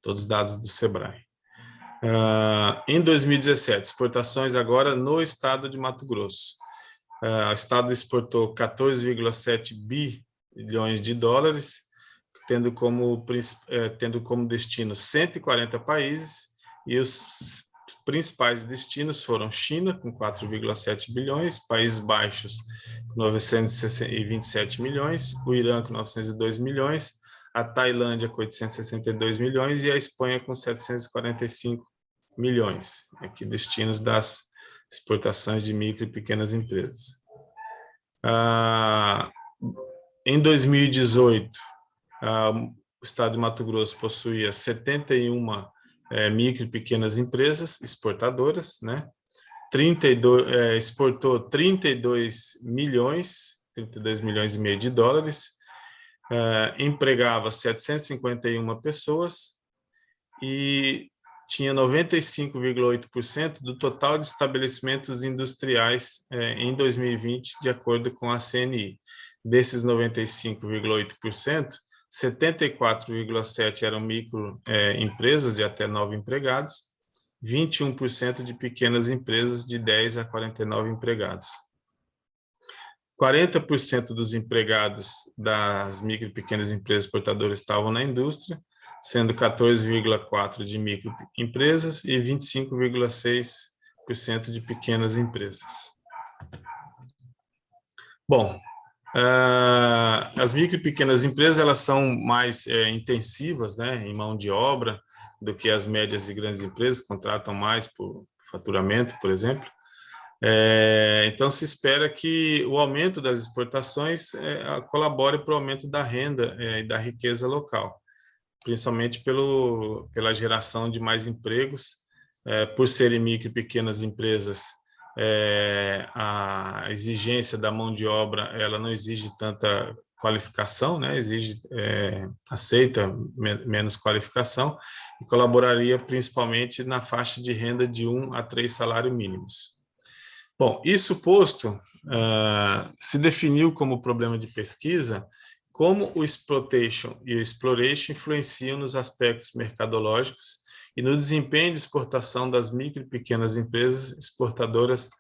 B: Todos dados do SEBRAE. Em 2017, exportações agora no estado de Mato Grosso. O estado exportou 14,7 bilhões de dólares, tendo como destino 140 países, e os principais destinos foram China, com 4,7 bilhões, Países Baixos, com 927 milhões, o Irã, com 902 milhões, a Tailândia, com 862 milhões, e a Espanha, com 745 milhões, aqui destinos das exportações de micro e pequenas empresas. Em 2018, o estado de Mato Grosso possuía 71 micro e pequenas empresas exportadoras, né? Exportou 32 milhões e meio de dólares, empregava 751 pessoas e tinha 95,8% do total de estabelecimentos industriais em 2020, de acordo com a CNI. Desses 95,8%, 74,7% eram microempresas de até 9 empregados, 21% de pequenas empresas de 10 a 49 empregados. 40% dos empregados das micro e pequenas empresas exportadoras estavam na indústria, sendo 14,4% de microempresas e 25,6% de pequenas empresas. Bom, as micro e pequenas empresas elas são mais intensivas, né, em mão de obra do que as médias e grandes empresas, contratam mais por faturamento, por exemplo. Então, se espera que o aumento das exportações colabore para o aumento da renda e da riqueza local, principalmente pela geração de mais empregos, por serem micro e pequenas empresas. A exigência da mão de obra ela não exige tanta qualificação, né? Aceita menos qualificação e colaboraria principalmente na faixa de renda de 1 a 3 salários mínimos. Bom, isso posto, se definiu como problema de pesquisa como o exploitation e o exploration influenciam nos aspectos mercadológicos e no desempenho de exportação das micro e pequenas empresas exportadoras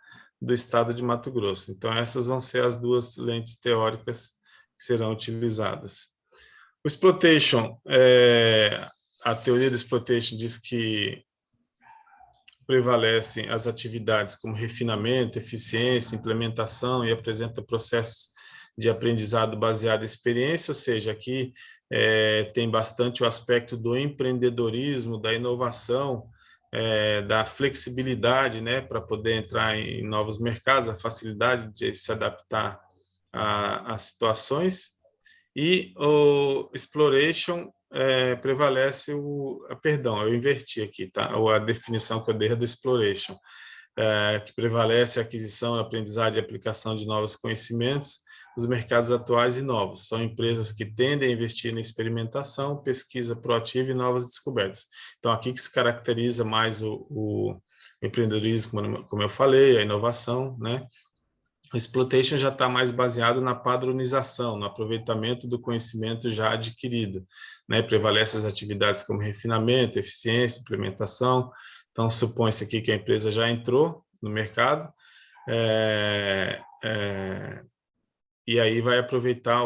B: do estado de Mato Grosso. Então, essas vão ser as duas lentes teóricas que serão utilizadas. O exploitation, a teoria do exploitation diz que prevalecem as atividades como refinamento, eficiência, implementação e apresenta processos de aprendizado baseado em experiência, ou seja, aqui tem bastante o aspecto do empreendedorismo, da inovação, da flexibilidade, né, para poder entrar em novos mercados, a facilidade de se adaptar às situações. E o exploration prevalece perdão, eu inverti aqui, tá? A definição que eu dei é do exploration, que prevalece a aquisição, aprendizagem e aplicação de novos conhecimentos nos mercados atuais e novos. São empresas que tendem a investir na experimentação, pesquisa proativa e novas descobertas. Então, aqui que se caracteriza mais o empreendedorismo, como eu falei, a inovação, né? O exploitation já está mais baseado na padronização, no aproveitamento do conhecimento já adquirido, né? Prevalece as atividades como refinamento, eficiência, implementação. Então, supõe-se aqui que a empresa já entrou no mercado, e aí vai aproveitar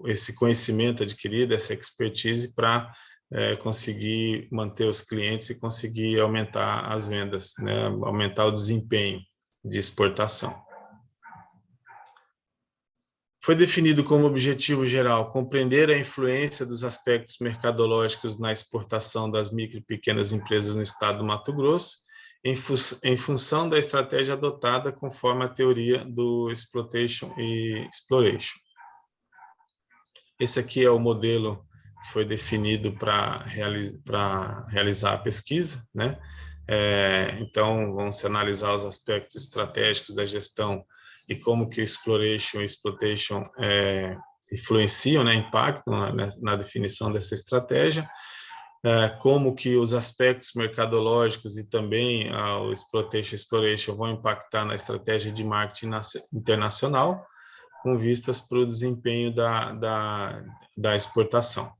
B: esse conhecimento adquirido, essa expertise para conseguir manter os clientes e conseguir aumentar as vendas, né? Aumentar o desempenho de exportação. Foi definido como objetivo geral compreender a influência dos aspectos mercadológicos na exportação das micro e pequenas empresas no estado do Mato Grosso, em função da estratégia adotada conforme a teoria do exploitation e exploration. Esse aqui é o modelo que foi definido para realizar a pesquisa, né? Então, vamos analisar os aspectos estratégicos da gestão e como que o exploration e exploitation influenciam, né, impactam na definição dessa estratégia, como que os aspectos mercadológicos e também o exploitation e exploration vão impactar na estratégia de marketing internacional, com vistas para o desempenho da exportação.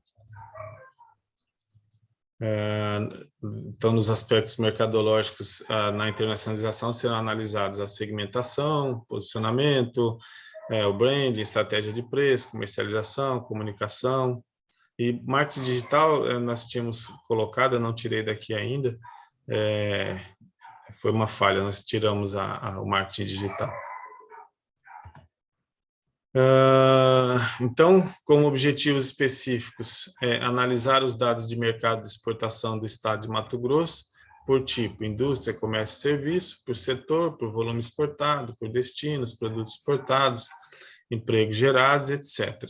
B: Então, nos aspectos mercadológicos, na internacionalização serão analisados a segmentação, posicionamento, o branding, estratégia de preço, comercialização, comunicação. E marketing digital nós tínhamos colocado, eu não tirei daqui ainda, foi uma falha, nós tiramos o marketing digital. Então, como objetivos específicos, analisar os dados de mercado de exportação do estado de Mato Grosso, por tipo, indústria, comércio e serviço, por setor, por volume exportado, por destinos, produtos exportados, empregos gerados, etc.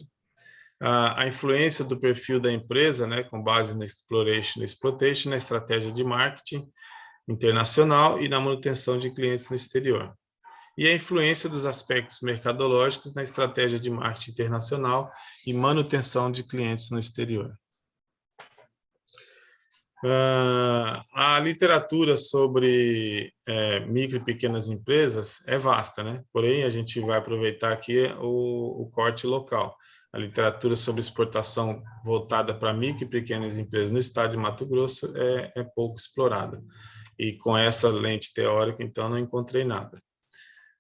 B: A influência do perfil da empresa, né, com base na exploration e exploitation, na estratégia de marketing internacional e na manutenção de clientes no exterior. E a influência dos aspectos mercadológicos na estratégia de marketing internacional e manutenção de clientes no exterior. A literatura sobre micro e pequenas empresas é vasta, né? Porém, a gente vai aproveitar aqui o corte local. A literatura sobre exportação voltada para micro e pequenas empresas no estado de Mato Grosso é pouco explorada. E com essa lente teórica, então, não encontrei nada.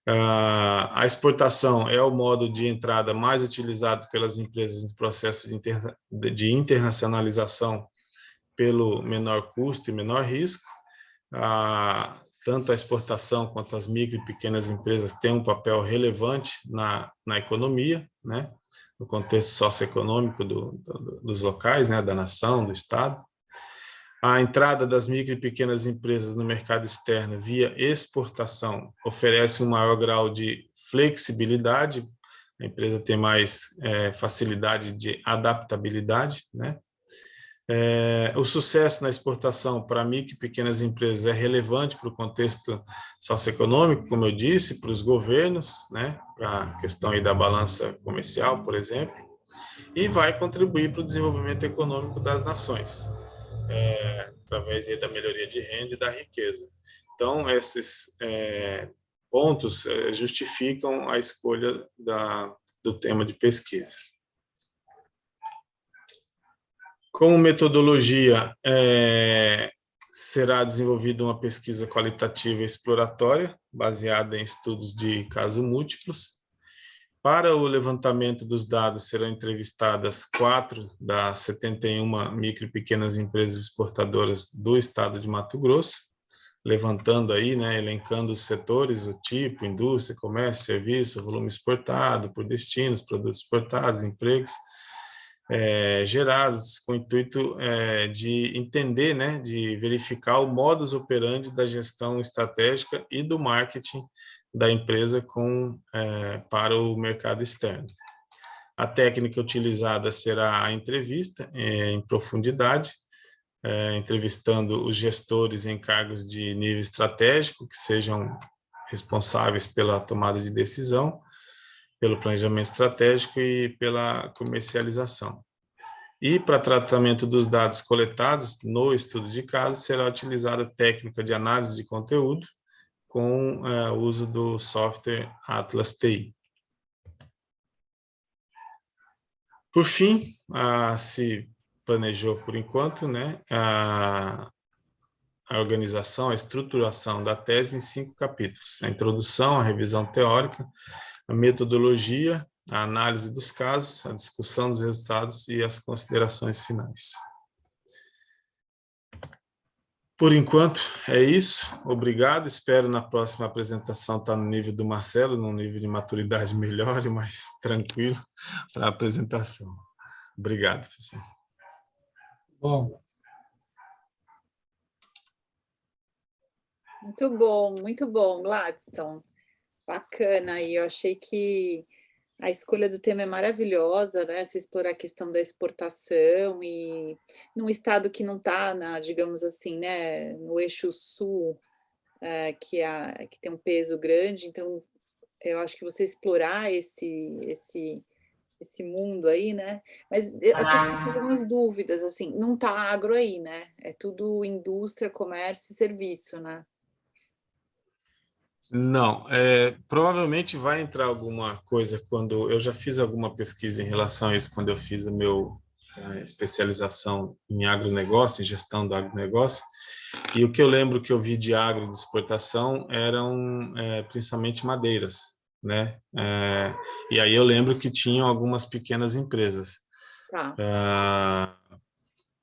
B: A exportação é o modo de entrada mais utilizado pelas empresas no processo de internacionalização pelo menor custo e menor risco. Tanto a exportação quanto as micro e pequenas empresas têm um papel relevante na economia, né? No contexto socioeconômico dos locais, né? Da nação, do estado. A entrada das micro e pequenas empresas no mercado externo via exportação oferece um maior grau de flexibilidade, a empresa tem mais facilidade de adaptabilidade, né? O sucesso na exportação para micro e pequenas empresas é relevante para o contexto socioeconômico, como eu disse, para os governos, né? Para a questão aí da balança comercial, por exemplo, e vai contribuir para o desenvolvimento econômico das nações. Através da melhoria de renda e da riqueza. Então, esses pontos justificam a escolha do tema de pesquisa. Como metodologia, será desenvolvida uma pesquisa qualitativa e exploratória, baseada em estudos de casos múltiplos. Para o levantamento dos dados, serão entrevistadas 4 das 71 micro e pequenas empresas exportadoras do estado de Mato Grosso, levantando aí, né, elencando os setores, o tipo, indústria, comércio, serviço, volume exportado, por destinos, produtos exportados, empregos gerados com o intuito de entender, né, de verificar o modus operandi da gestão estratégica e do marketing da empresa para o mercado externo. A técnica utilizada será a entrevista em profundidade, entrevistando os gestores em cargos de nível estratégico, que sejam responsáveis pela tomada de decisão, pelo planejamento estratégico e pela comercialização. E para tratamento dos dados coletados no estudo de caso, será utilizada a técnica de análise de conteúdo com o uso do software Atlas TI. Por fim, se planejou por enquanto, né, a organização, a estruturação da tese em 5 capítulos: a introdução, a revisão teórica, a metodologia, a análise dos casos, a discussão dos resultados e as considerações finais. Por enquanto, é isso. Obrigado. Espero na próxima apresentação estar no nível do Marcelo, num nível de maturidade melhor e mais tranquilo para a apresentação. Obrigado, professor.
D: Bom.
A: Muito bom, Gladstone. Bacana. E eu achei que a escolha do tema é maravilhosa, né? Se explorar a questão da exportação e num estado que não está, digamos assim, né, no eixo sul, que tem um peso grande. Então, eu acho que você explorar esse mundo aí, né? Mas eu tenho algumas dúvidas, assim, não está agro aí, né? É tudo indústria, comércio e serviço, né?
B: Não, provavelmente vai entrar alguma coisa quando eu já fiz alguma pesquisa em relação a isso quando eu fiz a minha especialização em agronegócio, em gestão do agronegócio, e o que eu lembro que eu vi de agro de exportação eram principalmente madeiras, né? E aí eu lembro que tinham algumas pequenas empresas.
A: Tá.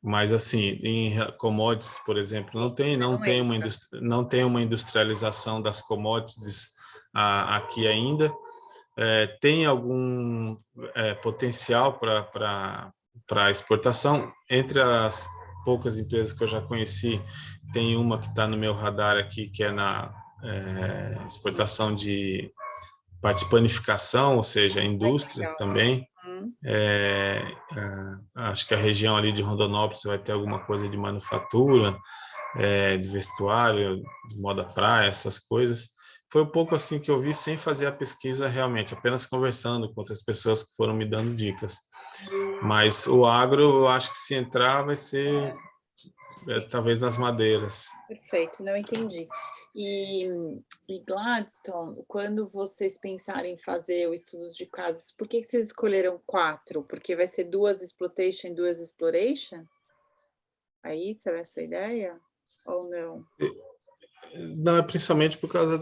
B: Mas assim, em commodities, por exemplo, não tem uma industrialização das commodities aqui ainda. Tem algum potencial para exportação. Entre as poucas empresas que eu já conheci, tem uma que está no meu radar aqui, que é na exportação de parte de panificação, ou seja, indústria também. Acho que a região ali de Rondonópolis vai ter alguma coisa de manufatura, de vestuário, de moda praia, essas coisas. Foi um pouco assim que eu vi, sem fazer a pesquisa realmente, apenas conversando com outras pessoas que foram me dando dicas. Mas o agro, eu acho que se entrar vai ser talvez nas madeiras.
A: Perfeito, não entendi. E Gladstone, quando vocês pensarem em fazer o estudos de casos, por que vocês escolheram 4? Porque vai ser 2 exploitation e 2 exploration? É isso, essa a ideia? Ou não?
B: Não, é principalmente por causa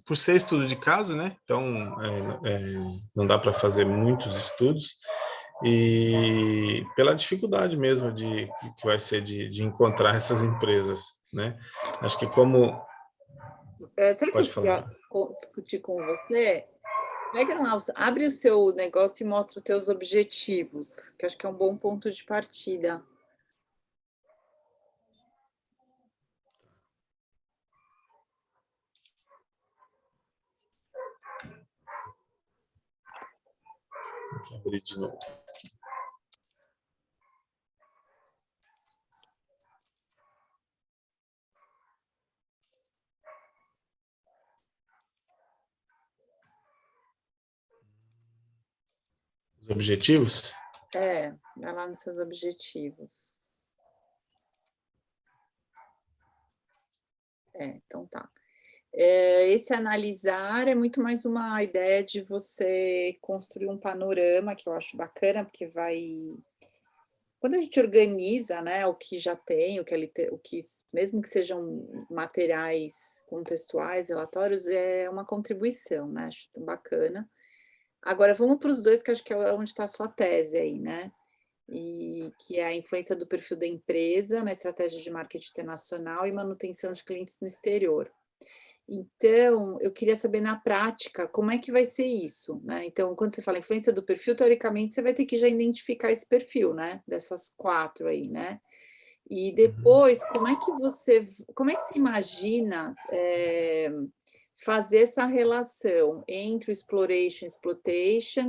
B: por ser estudo de caso, né? Então, não dá para fazer muitos estudos e pela dificuldade mesmo que vai ser de encontrar essas empresas, né? Acho que como...
A: Sabe
B: Pode
A: que eu
B: falar.
A: queria discutir com você? Pega lá, abre o seu negócio e mostra os teus objetivos, que acho que é um bom ponto de partida.
B: Vou abrir de novo. Os objetivos?
A: Vai lá nos seus objetivos. Então tá. Esse analisar é muito mais uma ideia de você construir um panorama, que eu acho bacana, porque quando a gente organiza, né, o que já tem, mesmo que sejam materiais contextuais, relatórios, é uma contribuição, né? Acho bacana. Agora, vamos para os 2, que acho que é onde está a sua tese aí, né? e que é a influência do perfil da empresa na estratégia de marketing internacional e manutenção de clientes no exterior. Então, eu queria saber na prática como é que vai ser isso, né? Então, quando você fala influência do perfil, teoricamente você vai ter que já identificar esse perfil, né? Dessas 4 aí, né? E depois, como é que você imagina fazer essa relação entre o exploration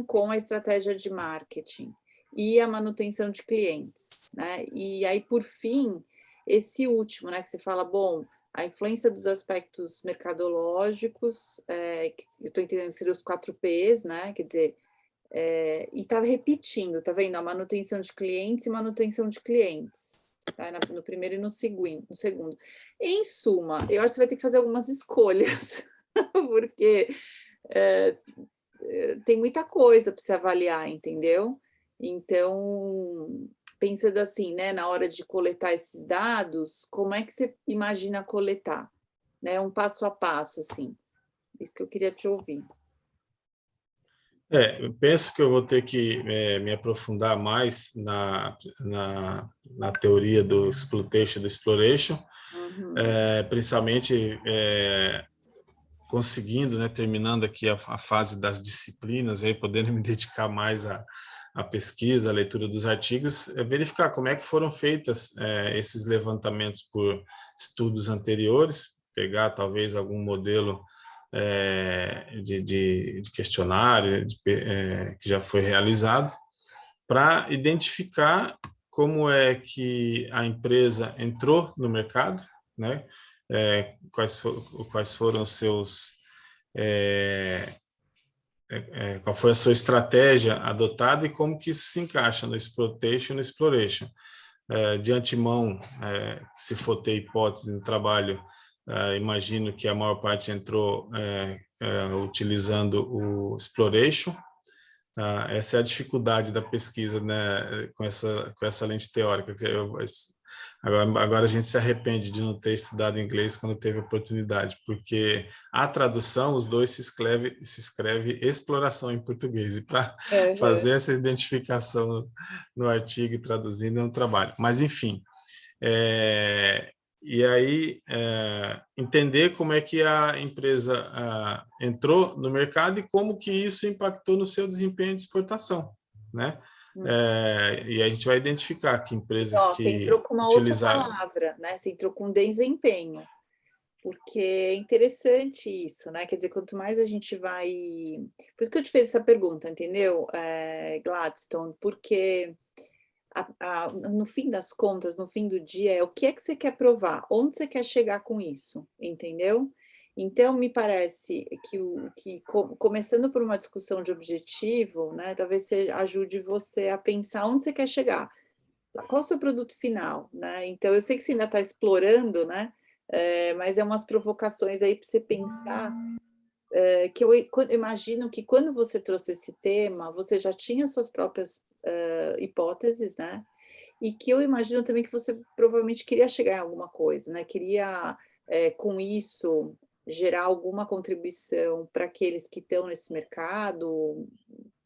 A: com a estratégia de marketing e a manutenção de clientes, né? E aí, por fim, esse último, né? Que você fala, bom, a influência dos aspectos mercadológicos, que eu estou entendendo que seriam os 4 Ps, né? Quer dizer, e está repetindo, tá vendo? A manutenção de clientes e manutenção de clientes, tá? No primeiro e no segundo. Em suma, eu acho que você vai ter que fazer algumas escolhas, porque tem muita coisa para você avaliar, entendeu? Então, pensando assim, né, na hora de coletar esses dados, como é que você imagina coletar? Né, um passo a passo, assim. Isso que eu queria te ouvir.
B: Eu penso que eu vou ter que me aprofundar mais na teoria do exploitation, do exploration, principalmente conseguindo, né, terminando aqui a fase das disciplinas, aí podendo me dedicar mais à pesquisa, à leitura dos artigos, verificar como é que foram feitas esses levantamentos por estudos anteriores, pegar talvez algum modelo de questionário que já foi realizado, para identificar como é que a empresa entrou no mercado, né? Quais foram os seus... qual foi a sua estratégia adotada e como que isso se encaixa no exploitation e no exploration. De antemão, se for ter hipótese no trabalho, imagino que a maior parte entrou utilizando o exploration. Essa é a dificuldade da pesquisa, né, com essa lente teórica. Agora a gente se arrepende de não ter estudado inglês quando teve oportunidade, porque a tradução, os dois se escreve exploração em português, e para fazer essa identificação no artigo e traduzindo é um trabalho. Mas, enfim, e aí entender como é que a empresa entrou no mercado e como que isso impactou no seu desempenho de exportação, né? E a gente vai identificar que empresas que
A: você entrou com uma
B: utilizaram...
A: outra palavra, né? Você entrou com desempenho, porque é interessante isso, né? Quer dizer, quanto mais a gente vai... Por isso que eu te fiz essa pergunta, entendeu, Gladstone? Porque... no fim das contas, no fim do dia, o que é que você quer provar? Onde você quer chegar com isso? Entendeu? Então, me parece que começando por uma discussão de objetivo, né, talvez ajude você a pensar onde você quer chegar. Qual o seu produto final? Né? Então, eu sei que você ainda está explorando, né? Mas é umas provocações aí para você pensar. Que eu imagino que quando você trouxe esse tema, você já tinha suas próprias hipóteses, né? E que eu imagino também que você provavelmente queria chegar em alguma coisa, né? Queria, com isso, gerar alguma contribuição para aqueles que estão nesse mercado,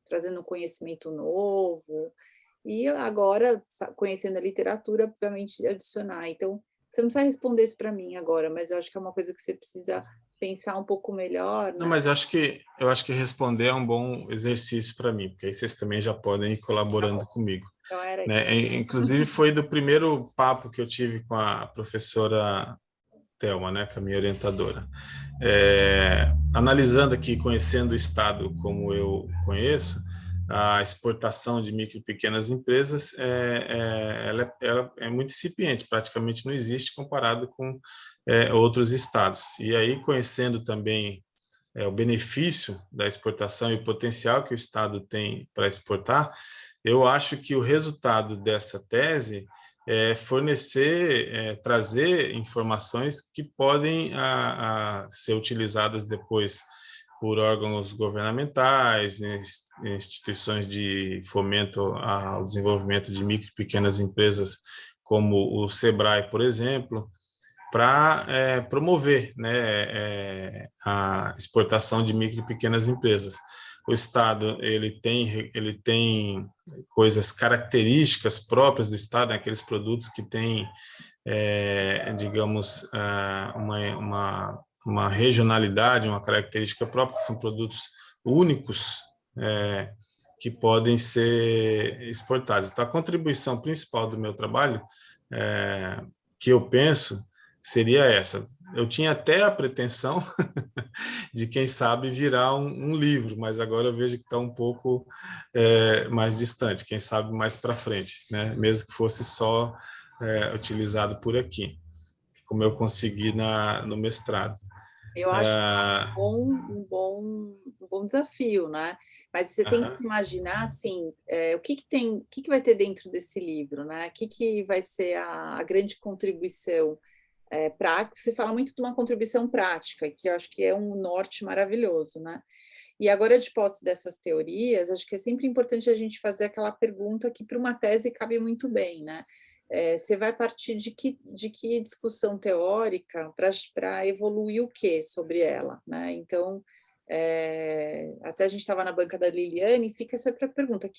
A: trazendo um conhecimento novo. E agora, conhecendo a literatura, obviamente, adicionar. Então, você não precisa responder isso para mim agora, mas eu acho que é uma coisa que você precisa pensar um pouco melhor.
B: Não, mas eu acho que responder é um bom exercício para mim, porque aí vocês também já podem ir colaborando comigo.
A: Então, era
B: né? Inclusive, foi do primeiro papo que eu tive com a professora Thelma, né, que é a minha orientadora. Analisando aqui, conhecendo o Estado como eu conheço, a exportação de micro e pequenas empresas ela é muito incipiente, praticamente não existe comparado com outros estados. E aí, conhecendo também o benefício da exportação e o potencial que o Estado tem para exportar, eu acho que o resultado dessa tese é fornecer, trazer informações que podem ser utilizadas depois por órgãos governamentais, instituições de fomento ao desenvolvimento de micro e pequenas empresas, como o SEBRAE, por exemplo, para promover, né, a exportação de micro e pequenas empresas. O Estado ele tem coisas, características próprias do estado, né? Aqueles produtos que têm, digamos, uma regionalidade, uma característica própria, que são produtos únicos, que podem ser exportados. Então, a contribuição principal do meu trabalho, que eu penso, seria essa. Eu tinha até a pretensão de, quem sabe, virar um livro, mas agora eu vejo que está um pouco mais distante, quem sabe mais para frente, né? Mesmo que fosse só utilizado por aqui, como eu consegui no mestrado.
A: Eu acho um bom desafio, né? Mas você tem que imaginar, assim, o que vai ter dentro desse livro, né? O que vai ser a grande contribuição prática? Você fala muito de uma contribuição prática, que eu acho que é um norte maravilhoso, né? E agora, de posse dessas teorias, acho que é sempre importante a gente fazer aquela pergunta que para uma tese cabe muito bem, né? Você vai partir de que discussão teórica para evoluir o que sobre ela, né? Então, até a gente estava na banca da Liliane e fica essa pergunta: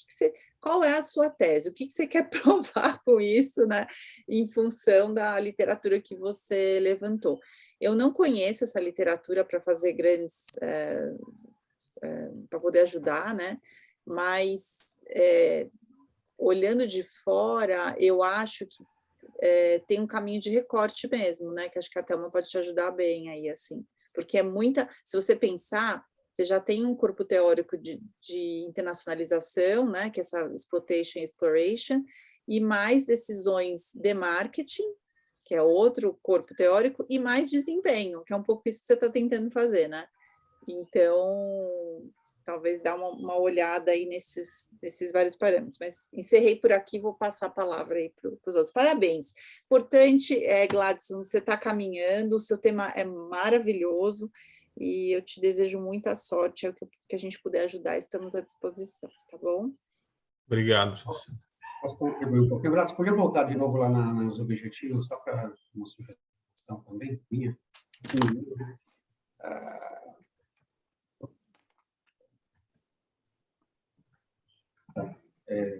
A: qual é a sua tese? O que você quer provar com isso, né? Em função da literatura que você levantou. Eu não conheço essa literatura para fazer grandes, para poder ajudar, né? Mas olhando de fora, eu acho que tem um caminho de recorte mesmo, né? Que acho que a Thelma pode te ajudar bem aí, assim. Porque se você pensar, você já tem um corpo teórico de internacionalização, né? Que é essa exploitation e exploration, e mais decisões de marketing, que é outro corpo teórico, e mais desempenho, que é um pouco isso que você está tentando fazer, né? Então, talvez dar uma olhada aí nesses vários parâmetros. Mas encerrei por aqui, vou passar a palavra aí para os outros. Parabéns. Importante, Gladson, você está caminhando, o seu tema é maravilhoso e eu te desejo muita sorte. O que a gente puder ajudar, estamos à disposição, tá bom?
B: Obrigado, professor.
C: Posso contribuir um pouquinho? Você podia voltar de novo lá nos objetivos, só para uma sugestão também minha?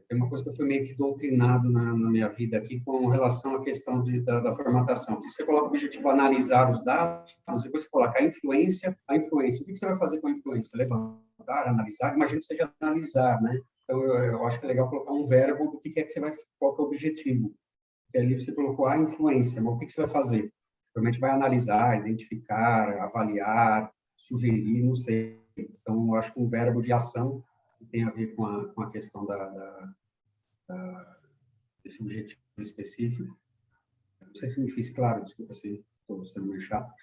C: Tem uma coisa que eu fui meio que doutrinado na minha vida aqui com relação à questão da formatação. Você coloca o objetivo analisar os dados, depois você coloca a influência. O que você vai fazer com a influência? Levantar, analisar? Imagino que seja analisar, né? Então, eu acho que é legal colocar um verbo do que é que você vai, qual que é o objetivo. Porque ali você colocou a influência, mas o que você vai fazer? Provavelmente vai analisar, identificar, avaliar, sugerir, não sei. Então, eu acho que um verbo de ação que tem a ver com a questão desse objetivo específico. Não sei se me fiz claro, desculpa se estou sendo meio chato.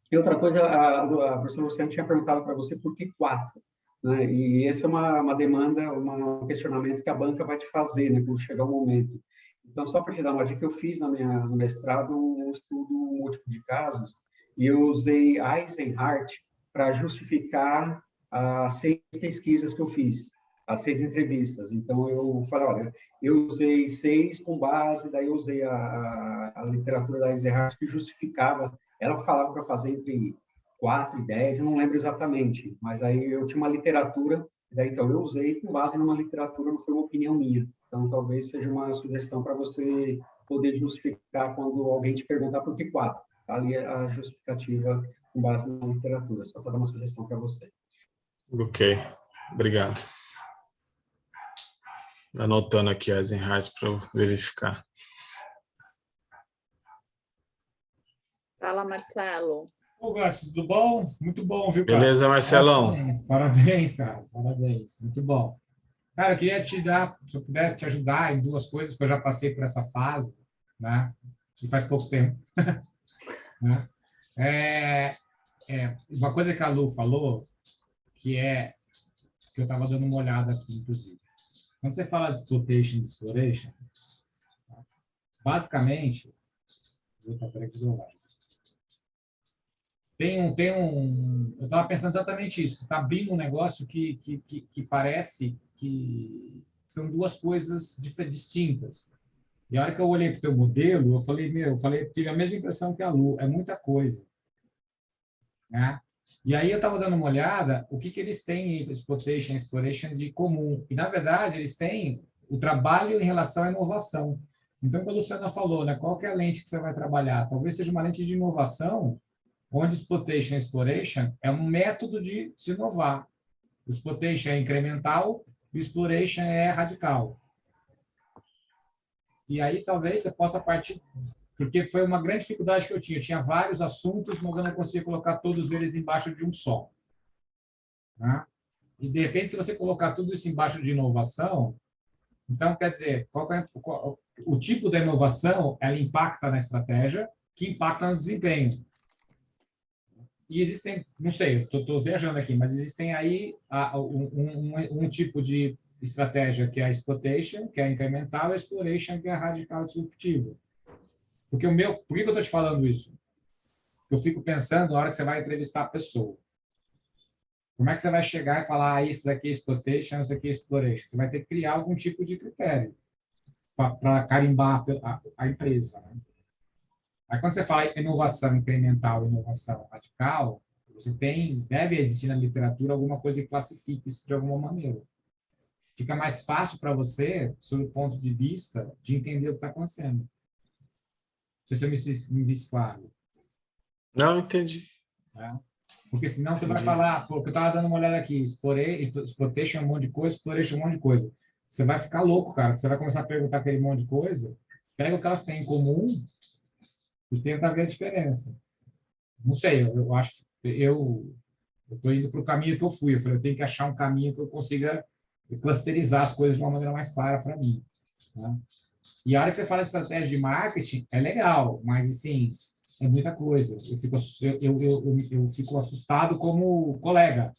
C: E outra coisa, a professora Luciana tinha perguntado para você por que 4, né? E essa é uma demanda, um questionamento que a banca vai te fazer, né, quando chegar o momento. Então, só para te dar uma dica, eu fiz no mestrado um estudo múltiplo de casos e eu usei Eisenhardt para justificar as 6 pesquisas que eu fiz, as 6 entrevistas. Então, eu falei, olha, eu usei 6 com base, daí eu usei a literatura da Eisenhardt que justificava, ela falava para fazer entre 4 e 10, eu não lembro exatamente, mas aí eu tinha uma literatura, daí então eu usei com base numa literatura, não foi uma opinião minha. Então, talvez seja uma sugestão para você poder justificar quando alguém te perguntar por que 4. Tá ali a justificativa com base na literatura, só para dar uma sugestão para você.
B: Ok, obrigado. Anotando aqui as Eisenhardt para eu verificar.
A: Fala, Marcelo.
D: Ô, Gladson, tudo bom? Muito bom, viu,
B: cara? Beleza, Marcelão?
D: Parabéns, cara. Parabéns. Muito bom. Cara, eu queria te dar, se eu puder te ajudar em 2 coisas, porque eu já passei por essa fase, né? E faz pouco tempo. Né? Uma coisa que a Lu falou, que eu estava dando uma olhada aqui, inclusive. Quando você fala de exploration, basicamente, eu estava pensando exatamente isso. Você está abrindo um negócio que parece que são 2 coisas distintas. E a hora que eu olhei para o teu modelo, eu falei, tive a mesma impressão que a Lu, é muita coisa. Né? E aí eu estava dando uma olhada, o que eles têm em exploration de comum. E, na verdade, eles têm o trabalho em relação à inovação. Então, como a Luciana falou, né, qual que é a lente que você vai trabalhar? Talvez seja uma lente de inovação, onde exploration é um método de se inovar. O exploitation é incremental e o exploration é radical. E aí talvez você possa partir, porque foi uma grande dificuldade que eu tinha. Eu tinha vários assuntos, mas eu não conseguia colocar todos eles embaixo de um só. Né? E, de repente, se você colocar tudo isso embaixo de inovação, então, quer dizer, o tipo da inovação, ela impacta na estratégia, que impacta no desempenho. E existem, não sei, estou viajando aqui, mas existem aí um tipo de estratégia que é a exploitation, que é a incremental, e a exploration, que é a radical disruptiva. Por que eu estou te falando isso? Eu fico pensando na hora que você vai entrevistar a pessoa. Como é que você vai chegar e falar, isso daqui é exploitation, isso daqui é exploration? Você vai ter que criar algum tipo de critério para carimbar a empresa. Né? Aí, quando você fala inovação incremental e inovação radical, deve existir na literatura alguma coisa que classifique isso de alguma maneira. Fica mais fácil para você, sob o ponto de vista, de entender o que está acontecendo. Não sei se eu me fiz claro.
B: Não, entendi.
D: Né? Porque senão você vai falar, porque eu estava dando uma olhada aqui, exploitation é um monte de coisa, exploration é um monte de coisa. Você vai ficar louco, cara, porque você vai começar a perguntar aquele monte de coisa, pega o que elas têm em comum e tenta ver a diferença. Não sei, eu acho que eu estou indo para o caminho que eu fui. Eu falei, eu tenho que achar um caminho que eu consiga clusterizar as coisas de uma maneira mais clara para mim. Né? E a hora que você fala de estratégia de marketing, é legal, mas, assim, é muita coisa. Eu fico assustado como colega.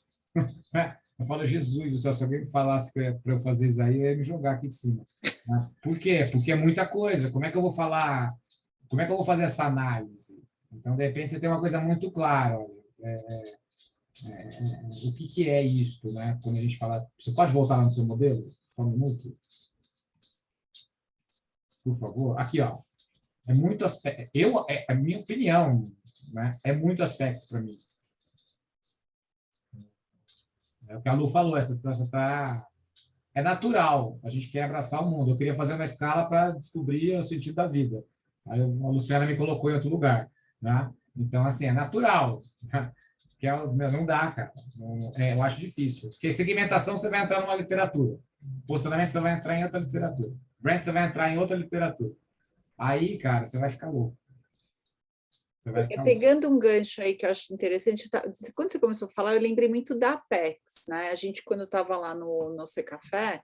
D: Eu falo, Jesus do céu, se alguém me falasse para eu fazer isso aí, eu ia me jogar aqui de cima. Né? Por quê? Porque é muita coisa. Como é que eu vou falar? Como é que eu vou fazer essa análise? Então, de repente, você tem uma coisa muito clara. Olha, o que é isto, né? Quando a gente fala... Você pode voltar lá no seu modelo? Só um minuto. Por favor. Aqui, ó. É muito aspecto. A minha opinião, né? É muito aspecto para mim. É o que a Lu falou. É natural. A gente quer abraçar o mundo. Eu queria fazer uma escala para descobrir o sentido da vida. Aí a Luciana me colocou em outro lugar. Né? Então, assim, é natural. Que não dá, cara. Eu acho difícil. Porque segmentação você vai entrar numa literatura. Posicionamento você vai entrar em outra literatura. Brand você vai entrar em outra literatura. Aí, cara, você vai ficar louco.
A: Pegando um gancho aí que eu acho interessante, quando você começou a falar, eu lembrei muito da Apex, né? A gente, quando estava lá no Secafé,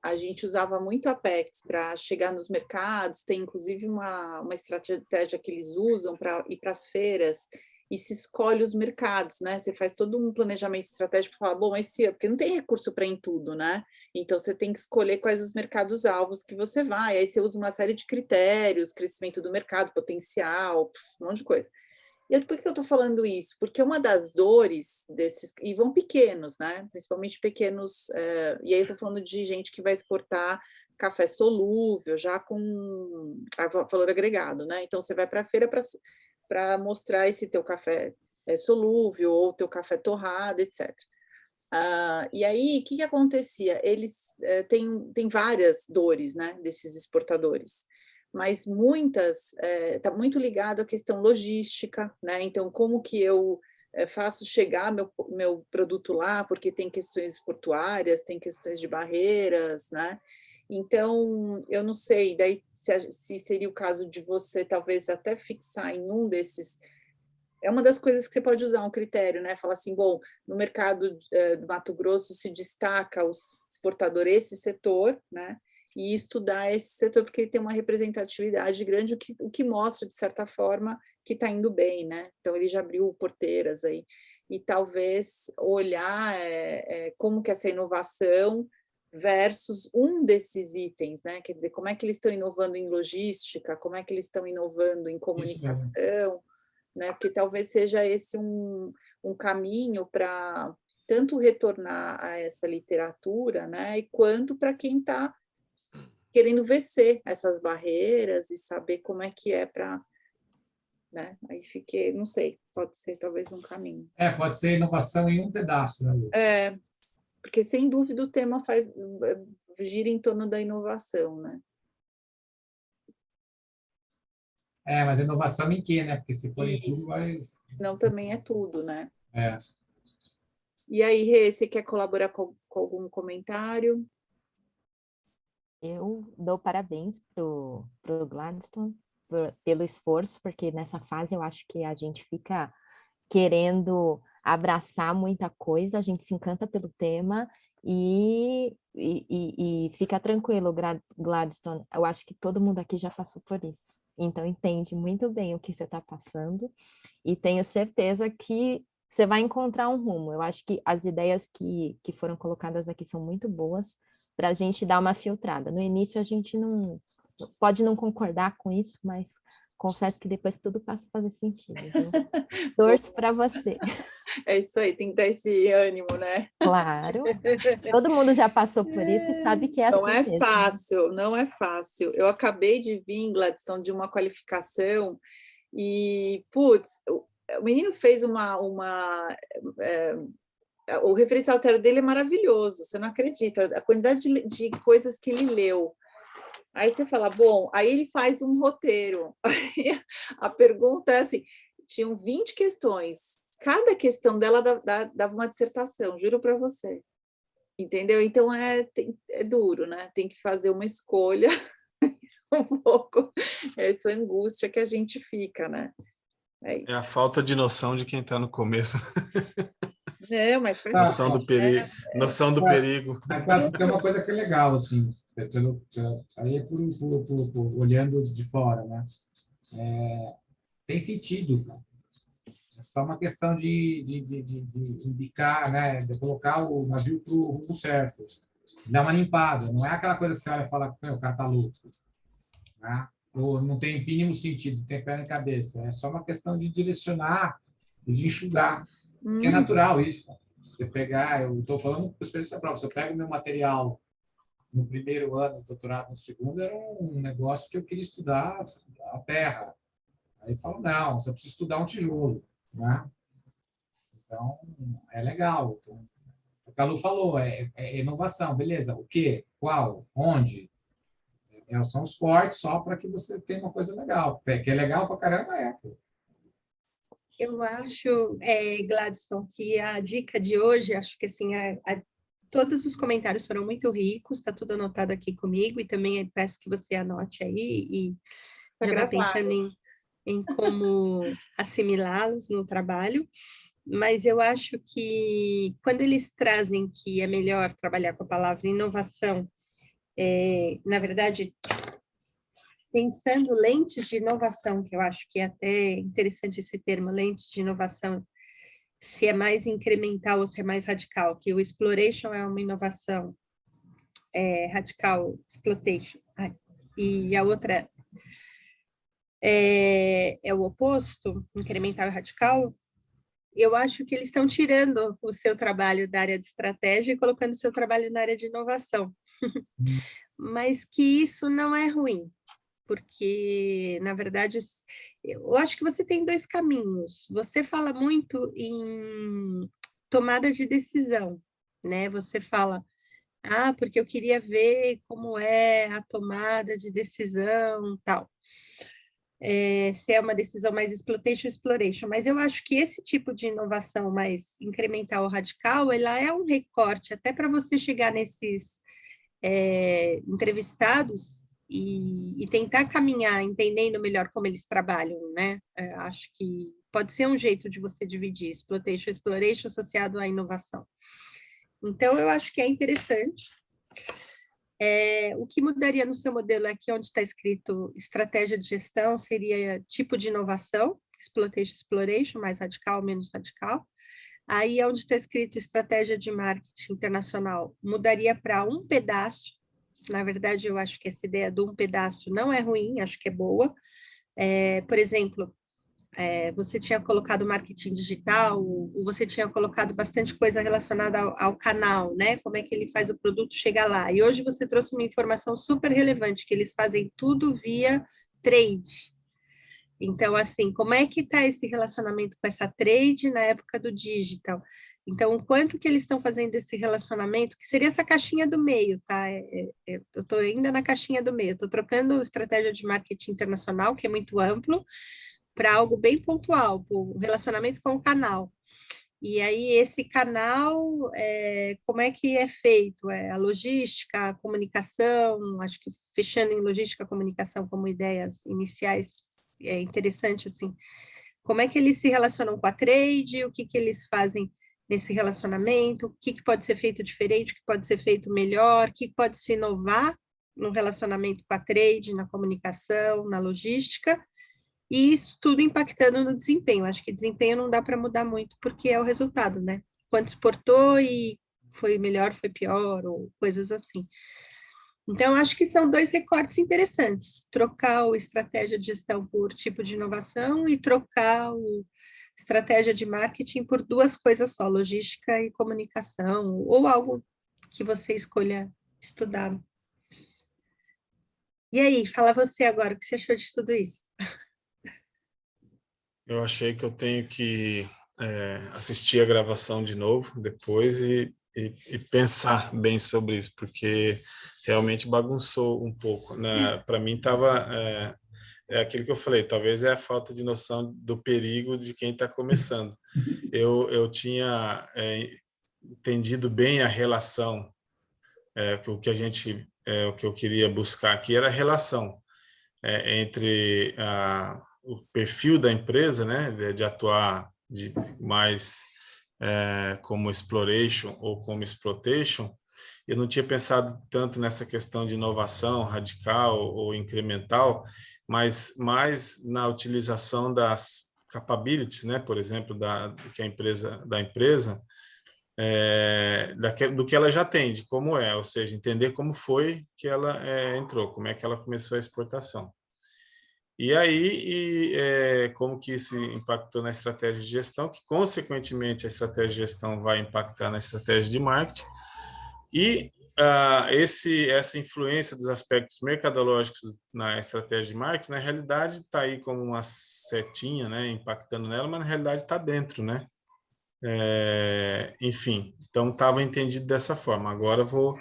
A: a gente usava muito a Apex para chegar nos mercados, tem inclusive uma estratégia que eles usam para ir para as feiras e se escolhe os mercados, né? Você faz todo um planejamento estratégico para falar, bom, porque não tem recurso para ir em tudo, né? Então você tem que escolher quais os mercados-alvos que você vai, aí você usa uma série de critérios, crescimento do mercado, potencial, um monte de coisa. E por que eu estou falando isso? Porque uma das dores desses, e vão pequenos, né? Principalmente pequenos, e aí eu estou falando de gente que vai exportar café solúvel, já com valor agregado, né? Então você vai para a feira para mostrar esse teu café solúvel ou teu café torrado, etc. E aí, o que acontecia? Eles têm várias dores, né, desses exportadores, mas muitas está muito ligado à questão logística, né? Então, como que eu faço chegar meu produto lá, porque tem questões portuárias, tem questões de barreiras, né? Então, eu não sei, daí se seria o caso de você talvez até fixar em um desses. É uma das coisas que você pode usar um critério, né? Falar assim, bom, no mercado do Mato Grosso se destaca o exportador esse setor, né? E estudar esse setor porque ele tem uma representatividade grande, o que mostra, de certa forma, que está indo bem, né? Então, ele já abriu porteiras aí. E talvez olhar como que essa inovação versus um desses itens, né? Quer dizer, como é que eles estão inovando em logística, como é que eles estão inovando em comunicação, né? Porque talvez seja esse um caminho para tanto retornar a essa literatura, né? E quanto para quem está querendo vencer essas barreiras e saber como é que é para né? Aí fiquei, não sei, pode ser talvez um caminho.
D: Pode ser inovação em um pedaço, né, Lu?
A: Porque sem dúvida o tema gira em torno da inovação, né?
D: Mas inovação em quê, né? Porque se for em tudo,
A: Isso.
D: vai...
A: Senão também é tudo, né?
D: É.
A: E aí, Rê, você quer colaborar com algum comentário?
F: Eu dou parabéns pro Gladstone pelo esforço, porque nessa fase eu acho que a gente fica querendo abraçar muita coisa, a gente se encanta pelo tema e fica tranquilo, Gladstone. Eu acho que todo mundo aqui já passou por isso. Então, entende muito bem o que você está passando e tenho certeza que você vai encontrar um rumo. Eu acho que as ideias que foram colocadas aqui são muito boas para a gente dar uma filtrada. No início, a gente não pode não concordar com isso, mas confesso que depois tudo passa a fazer sentido. Viu? Torço para você.
A: É isso aí, tem que dar esse ânimo, né?
F: Claro. Todo mundo já passou por isso e sabe que é
A: não
F: assim
A: é
F: mesmo.
A: fácil, não é fácil. Eu acabei de vir, Gladstone, de uma qualificação e, putz, o menino fez o referencial teórico dele é maravilhoso, você não acredita, a quantidade de coisas que ele leu. Aí você fala, bom, aí ele faz um roteiro. Aí a pergunta é assim, tinham 20 questões, cada questão dela dava uma dissertação, juro para você. Entendeu? Então é duro, né? Tem que fazer uma escolha um pouco, essa angústia que a gente fica, né?
B: É a falta de noção de quem está no começo.
A: Não, mas faz
B: noção do perigo. Noção do perigo.
D: Mas tem uma coisa que é legal, assim, olhando de fora, né? Tem sentido, cara. É só uma questão de indicar, né? De colocar o navio para o rumo certo. Dar uma limpada. Não é aquela coisa que você olha e fala que o cara tá louco. Né? Ou não tem mínimo sentido, tem pé na cabeça. É só uma questão de direcionar e de enxugar. Que é natural isso. Você pegar, eu estou falando por experiência própria, se eu pego meu material no primeiro ano, doutorado no segundo, era um negócio que eu queria estudar a terra. Aí eu falo, não, você precisa estudar um tijolo. Né? Então, é legal. Então, o que a Lu falou, é inovação, beleza. O quê? Qual? Onde? São os cortes só para que você tenha uma coisa legal. Que é legal para caramba,
E: Eu acho, Gladstone, que a dica de hoje, acho que assim, todos os comentários foram muito ricos, está tudo anotado aqui comigo, e também peço que você anote aí e já vá pensando em como assimilá-los no trabalho. Mas eu acho que quando eles trazem que é melhor trabalhar com a palavra inovação, na verdade, pensando lentes de inovação, que eu acho que é até interessante esse termo, lentes de inovação, se é mais incremental ou se é mais radical, que o exploration é uma inovação radical, exploitation, e a outra é o oposto, incremental e radical. Eu acho que eles estão tirando o seu trabalho da área de estratégia e colocando o seu trabalho na área de inovação. Mas que isso não é ruim, porque, na verdade, eu acho que você tem dois caminhos. Você fala muito em tomada de decisão, né? Você fala, porque eu queria ver como é a tomada de decisão, tal. Se é uma decisão mais exploration, mas eu acho que esse tipo de inovação mais incremental ou radical, ela é um recorte, até para você chegar nesses entrevistados e tentar caminhar, entendendo melhor como eles trabalham, né? Acho que pode ser um jeito de você dividir exploration associado à inovação. Então, eu acho que é interessante. O que mudaria no seu modelo é que onde está escrito estratégia de gestão seria tipo de inovação, exploration, mais radical, menos radical. Aí, onde está escrito estratégia de marketing internacional, mudaria para um pedaço. Na verdade, eu acho que essa ideia de um pedaço não é ruim, acho que é boa. Por exemplo, você tinha colocado marketing digital, você tinha colocado bastante coisa relacionada ao canal, né? Como é que ele faz o produto chegar lá. E hoje você trouxe uma informação super relevante, que eles fazem tudo via trade. Então, assim, como é que está esse relacionamento com essa trade na época do digital? Então, o quanto que eles estão fazendo esse relacionamento, que seria essa caixinha do meio, tá? Eu estou ainda na caixinha do meio, estou trocando estratégia de marketing internacional, que é muito amplo, para algo bem pontual, o relacionamento com o canal. E aí, esse canal, como é que é feito? A logística, a comunicação, acho que fechando em logística e comunicação como ideias iniciais, é interessante, assim, como é que eles se relacionam com a trade, o que eles fazem nesse relacionamento, o que pode ser feito diferente, o que pode ser feito melhor, o que pode se inovar no relacionamento com a trade, na comunicação, na logística, e isso tudo impactando no desempenho. Acho que desempenho não dá para mudar muito, porque é o resultado, né? Quanto exportou e foi melhor, foi pior, ou coisas assim. Então, acho que são 2 recortes interessantes, trocar o estratégia de gestão por tipo de inovação e trocar o estratégia de marketing por 2 coisas só, logística e comunicação, ou algo que você escolha estudar. E aí, fala você agora, o que você achou de tudo isso?
B: Eu achei que eu tenho que assistir a gravação de novo depois e pensar bem sobre isso, porque realmente bagunçou um pouco, né? Para mim estava aquilo que eu falei, talvez é a falta de noção do perigo de quem está começando. Eu tinha entendido bem a relação, que o que eu queria buscar aqui era a relação entre o perfil da empresa, né, de atuar mais como exploration ou como exploitation. Eu não tinha pensado tanto nessa questão de inovação radical ou incremental, mas mais na utilização das capabilities, né, por exemplo, da empresa, do que ela já tem, de como é, ou seja, entender como foi que ela entrou, como é que ela começou a exportação. E aí, como que isso impactou na estratégia de gestão, que consequentemente a estratégia de gestão vai impactar na estratégia de marketing, e essa influência dos aspectos mercadológicos na estratégia de marketing, na realidade está aí como uma setinha, né, impactando nela, mas na realidade está dentro, né? Enfim, então estava entendido dessa forma. Agora vou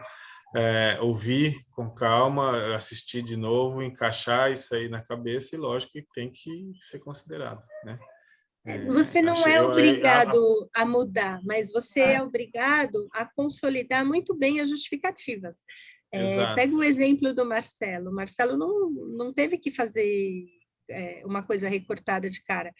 B: ouvir com calma, assistir de novo, encaixar isso aí na cabeça e lógico que tem que ser considerado, né?
E: Você não é obrigado a mudar, mas você é obrigado a consolidar muito bem as justificativas. Pega o exemplo do Marcelo. O Marcelo não teve que fazer uma coisa recortada de cara.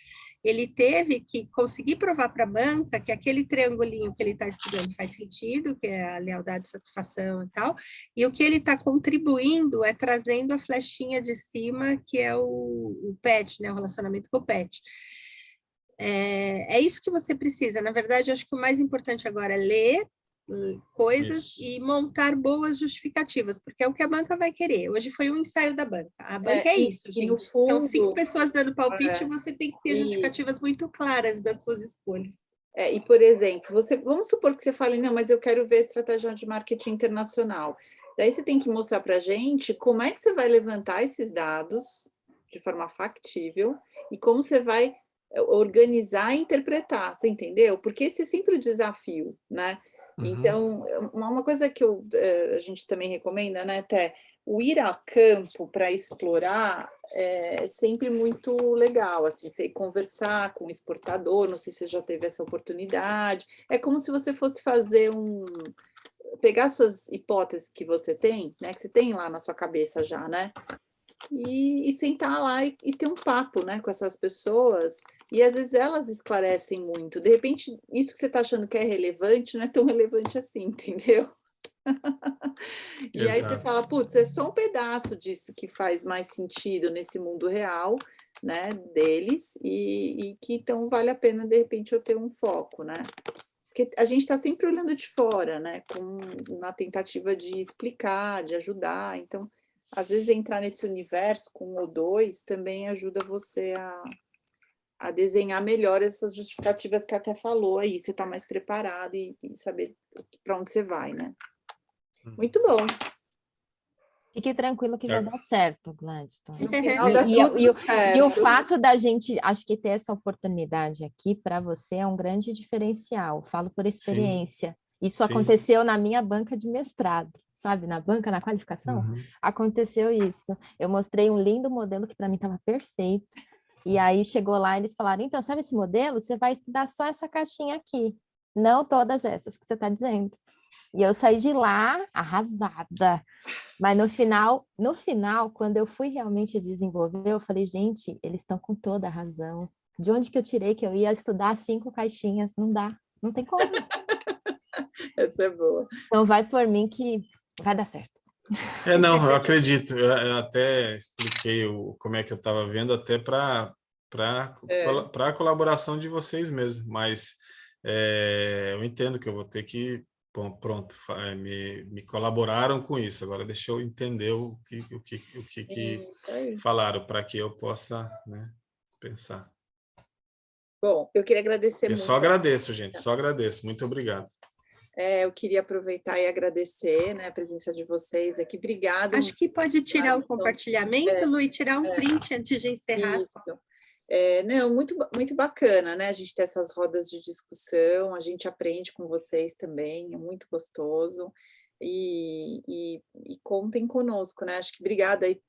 E: Ele teve que conseguir provar para a banca que aquele triangulinho que ele está estudando faz sentido, que é a lealdade, satisfação e tal, e o que ele está contribuindo é trazendo a flechinha de cima, que é o PET, né, o relacionamento com o PET. É isso que você precisa. Na verdade, eu acho que o mais importante agora é ler coisas e montar boas justificativas, porque é o que a banca vai querer. Hoje foi um ensaio da banca. A banca é isso, gente. No fundo, são 5 pessoas dando palpite e você tem que ter justificativas muito claras das suas escolhas.
A: E, por exemplo, vamos supor que você fale, não, mas eu quero ver estratégia de marketing internacional. Daí você tem que mostrar para a gente como é que você vai levantar esses dados de forma factível e como você vai organizar e interpretar, você entendeu? Porque esse é sempre o desafio, né? Uhum. Então, uma coisa que a gente também recomenda, né, Té? O ir a campo para explorar é sempre muito legal, assim, você conversar com o exportador, não sei se você já teve essa oportunidade, é como se você fosse fazer pegar suas hipóteses que você tem, né, que você tem lá na sua cabeça já, né, e sentar lá e ter um papo, né, com essas pessoas, e às vezes elas esclarecem muito, de repente isso que você está achando que é relevante não é tão relevante assim, entendeu? E aí você fala, putz, é só um pedaço disso que faz mais sentido nesse mundo real, né, deles, e que então vale a pena, de repente, eu ter um foco, né? Porque a gente está sempre olhando de fora, né, na tentativa de explicar, de ajudar, então, às vezes, entrar nesse universo com 1 ou 2 também ajuda você a desenhar melhor essas justificativas que até falou aí, você está mais preparado e saber para onde você vai, né? Muito bom.
F: Fique tranquilo que vai dar certo, Gladstone.
A: No final dá
F: E
A: tudo
F: o
A: certo.
F: fato da gente, acho que ter essa oportunidade aqui para você é um grande diferencial. Falo por experiência. Isso
B: Sim.
F: aconteceu na minha banca de mestrado, sabe? Na banca, na qualificação, aconteceu isso. Eu mostrei um lindo modelo que para mim estava perfeito. E aí chegou lá e eles falaram, então, sabe esse modelo? Você vai estudar só essa caixinha aqui, não todas essas que você está dizendo. E eu saí de lá arrasada. Mas no final, quando eu fui realmente desenvolver, eu falei, gente, eles estão com toda a razão. De onde que eu tirei que eu ia estudar 5 caixinhas? Não dá, não tem como.
A: Essa é boa.
F: Então vai por mim que vai dar certo.
B: Não, eu acredito. Eu até expliquei como é que eu estava vendo, até para a colaboração de vocês mesmo, mas eu entendo que eu vou ter que, bom, pronto, me colaboraram com isso, agora deixa eu entender o que falaram para que eu possa, né, pensar.
A: Bom, eu queria agradecer muito.
B: Eu só agradeço, gente, só agradeço. Muito obrigado.
A: Eu queria aproveitar e agradecer, né, a presença de vocês aqui. Obrigada.
E: Acho que pode tirar o compartilhamento, Lu, e tirar um print antes de encerrar.
A: Isso. Não, muito, muito bacana, né? A gente ter essas rodas de discussão, a gente aprende com vocês também, é muito gostoso. E contem conosco, né? Acho que obrigada aí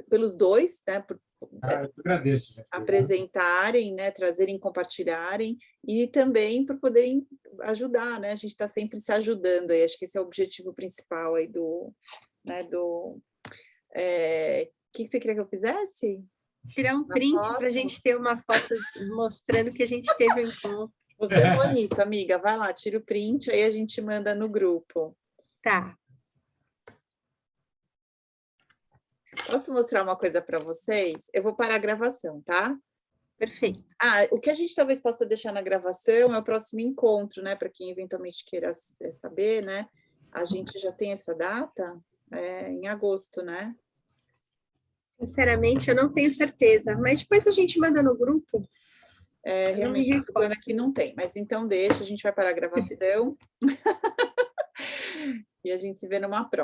A: pelos dois, né? Por
D: eu agradeço, gente.
A: Apresentarem, né? Trazerem, compartilharem, e também por poderem ajudar, né? A gente está sempre se ajudando aí, acho que esse é o objetivo principal aí do, né? O que você queria que eu fizesse?
E: Tirar um print para a gente ter uma foto mostrando que a gente teve um encontro.
A: Você é boa nisso, amiga. Vai lá, tira o print, aí a gente manda no grupo.
E: Tá.
A: Posso mostrar uma coisa para vocês? Eu vou parar a gravação, tá?
E: Perfeito.
A: O que a gente talvez possa deixar na gravação é o próximo encontro, né? Para quem eventualmente queira saber, né? A gente já tem essa data em agosto, né?
E: Sinceramente, eu não tenho certeza, mas depois a gente manda no grupo.
A: Realmente, procurando aqui não tem, mas então deixa, a gente vai parar a gravação e a gente se vê numa próxima.